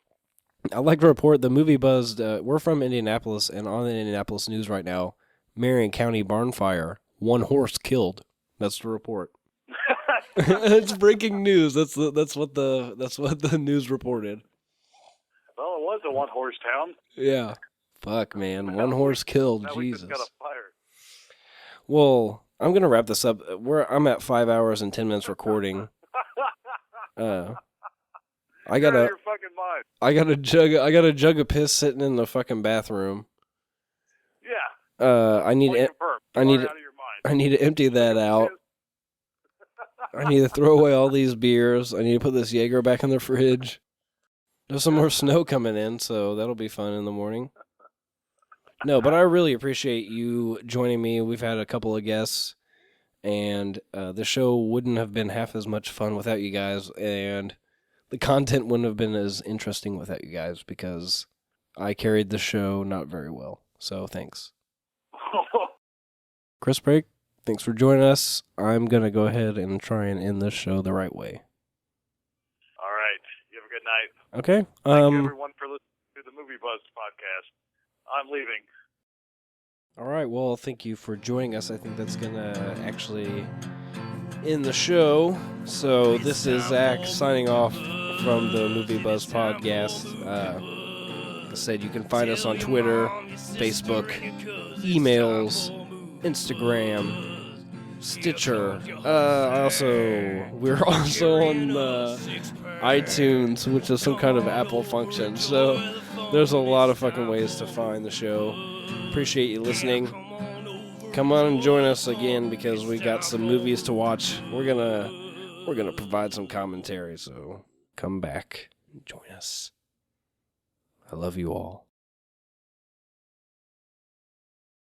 I'd like to report the movie buzzed. We're from Indianapolis, and on the Indianapolis news right now, Marion County barn fire. 1 horse killed. That's the report. It's breaking news. That's what the news reported. Well, it was a one-horse town. Yeah. Fuck, man. 1 horse killed. Now we Jesus. just got a fire. Well, I'm gonna wrap this up. I'm at 5 hours and 10 minutes recording. I got You're out a of your fucking mind. I got a jug of piss sitting in the fucking bathroom. Yeah. I need Point to confirmed. I You need are to- out of your mind. I need to empty that out. I need to throw away all these beers. I need to put this Jaeger back in the fridge. There's some more snow coming in, so that'll be fun in the morning. No, but I really appreciate you joining me. We've had a couple of guests, and the show wouldn't have been half as much fun without you guys, and the content wouldn't have been as interesting without you guys, because I carried the show not very well. So thanks. Chris Break, thanks for joining us. I'm going to go ahead and try and end this show the right way. All right. You have a good night. Okay. Thank you, everyone, for listening to the Movie Buzz podcast. I'm leaving. All right. Well, thank you for joining us. I think that's going to actually end the show. So this is Zach signing off from the Movie Buzz podcast. Like I said, you can find us on Twitter, Facebook, emails, Instagram, Stitcher. We're also on iTunes, which is some kind of Apple function. So there's a lot of fucking ways to find the show. Appreciate you listening. Come on and join us again because we got some movies to watch. We're gonna provide some commentary. So come back and join us. I love you all.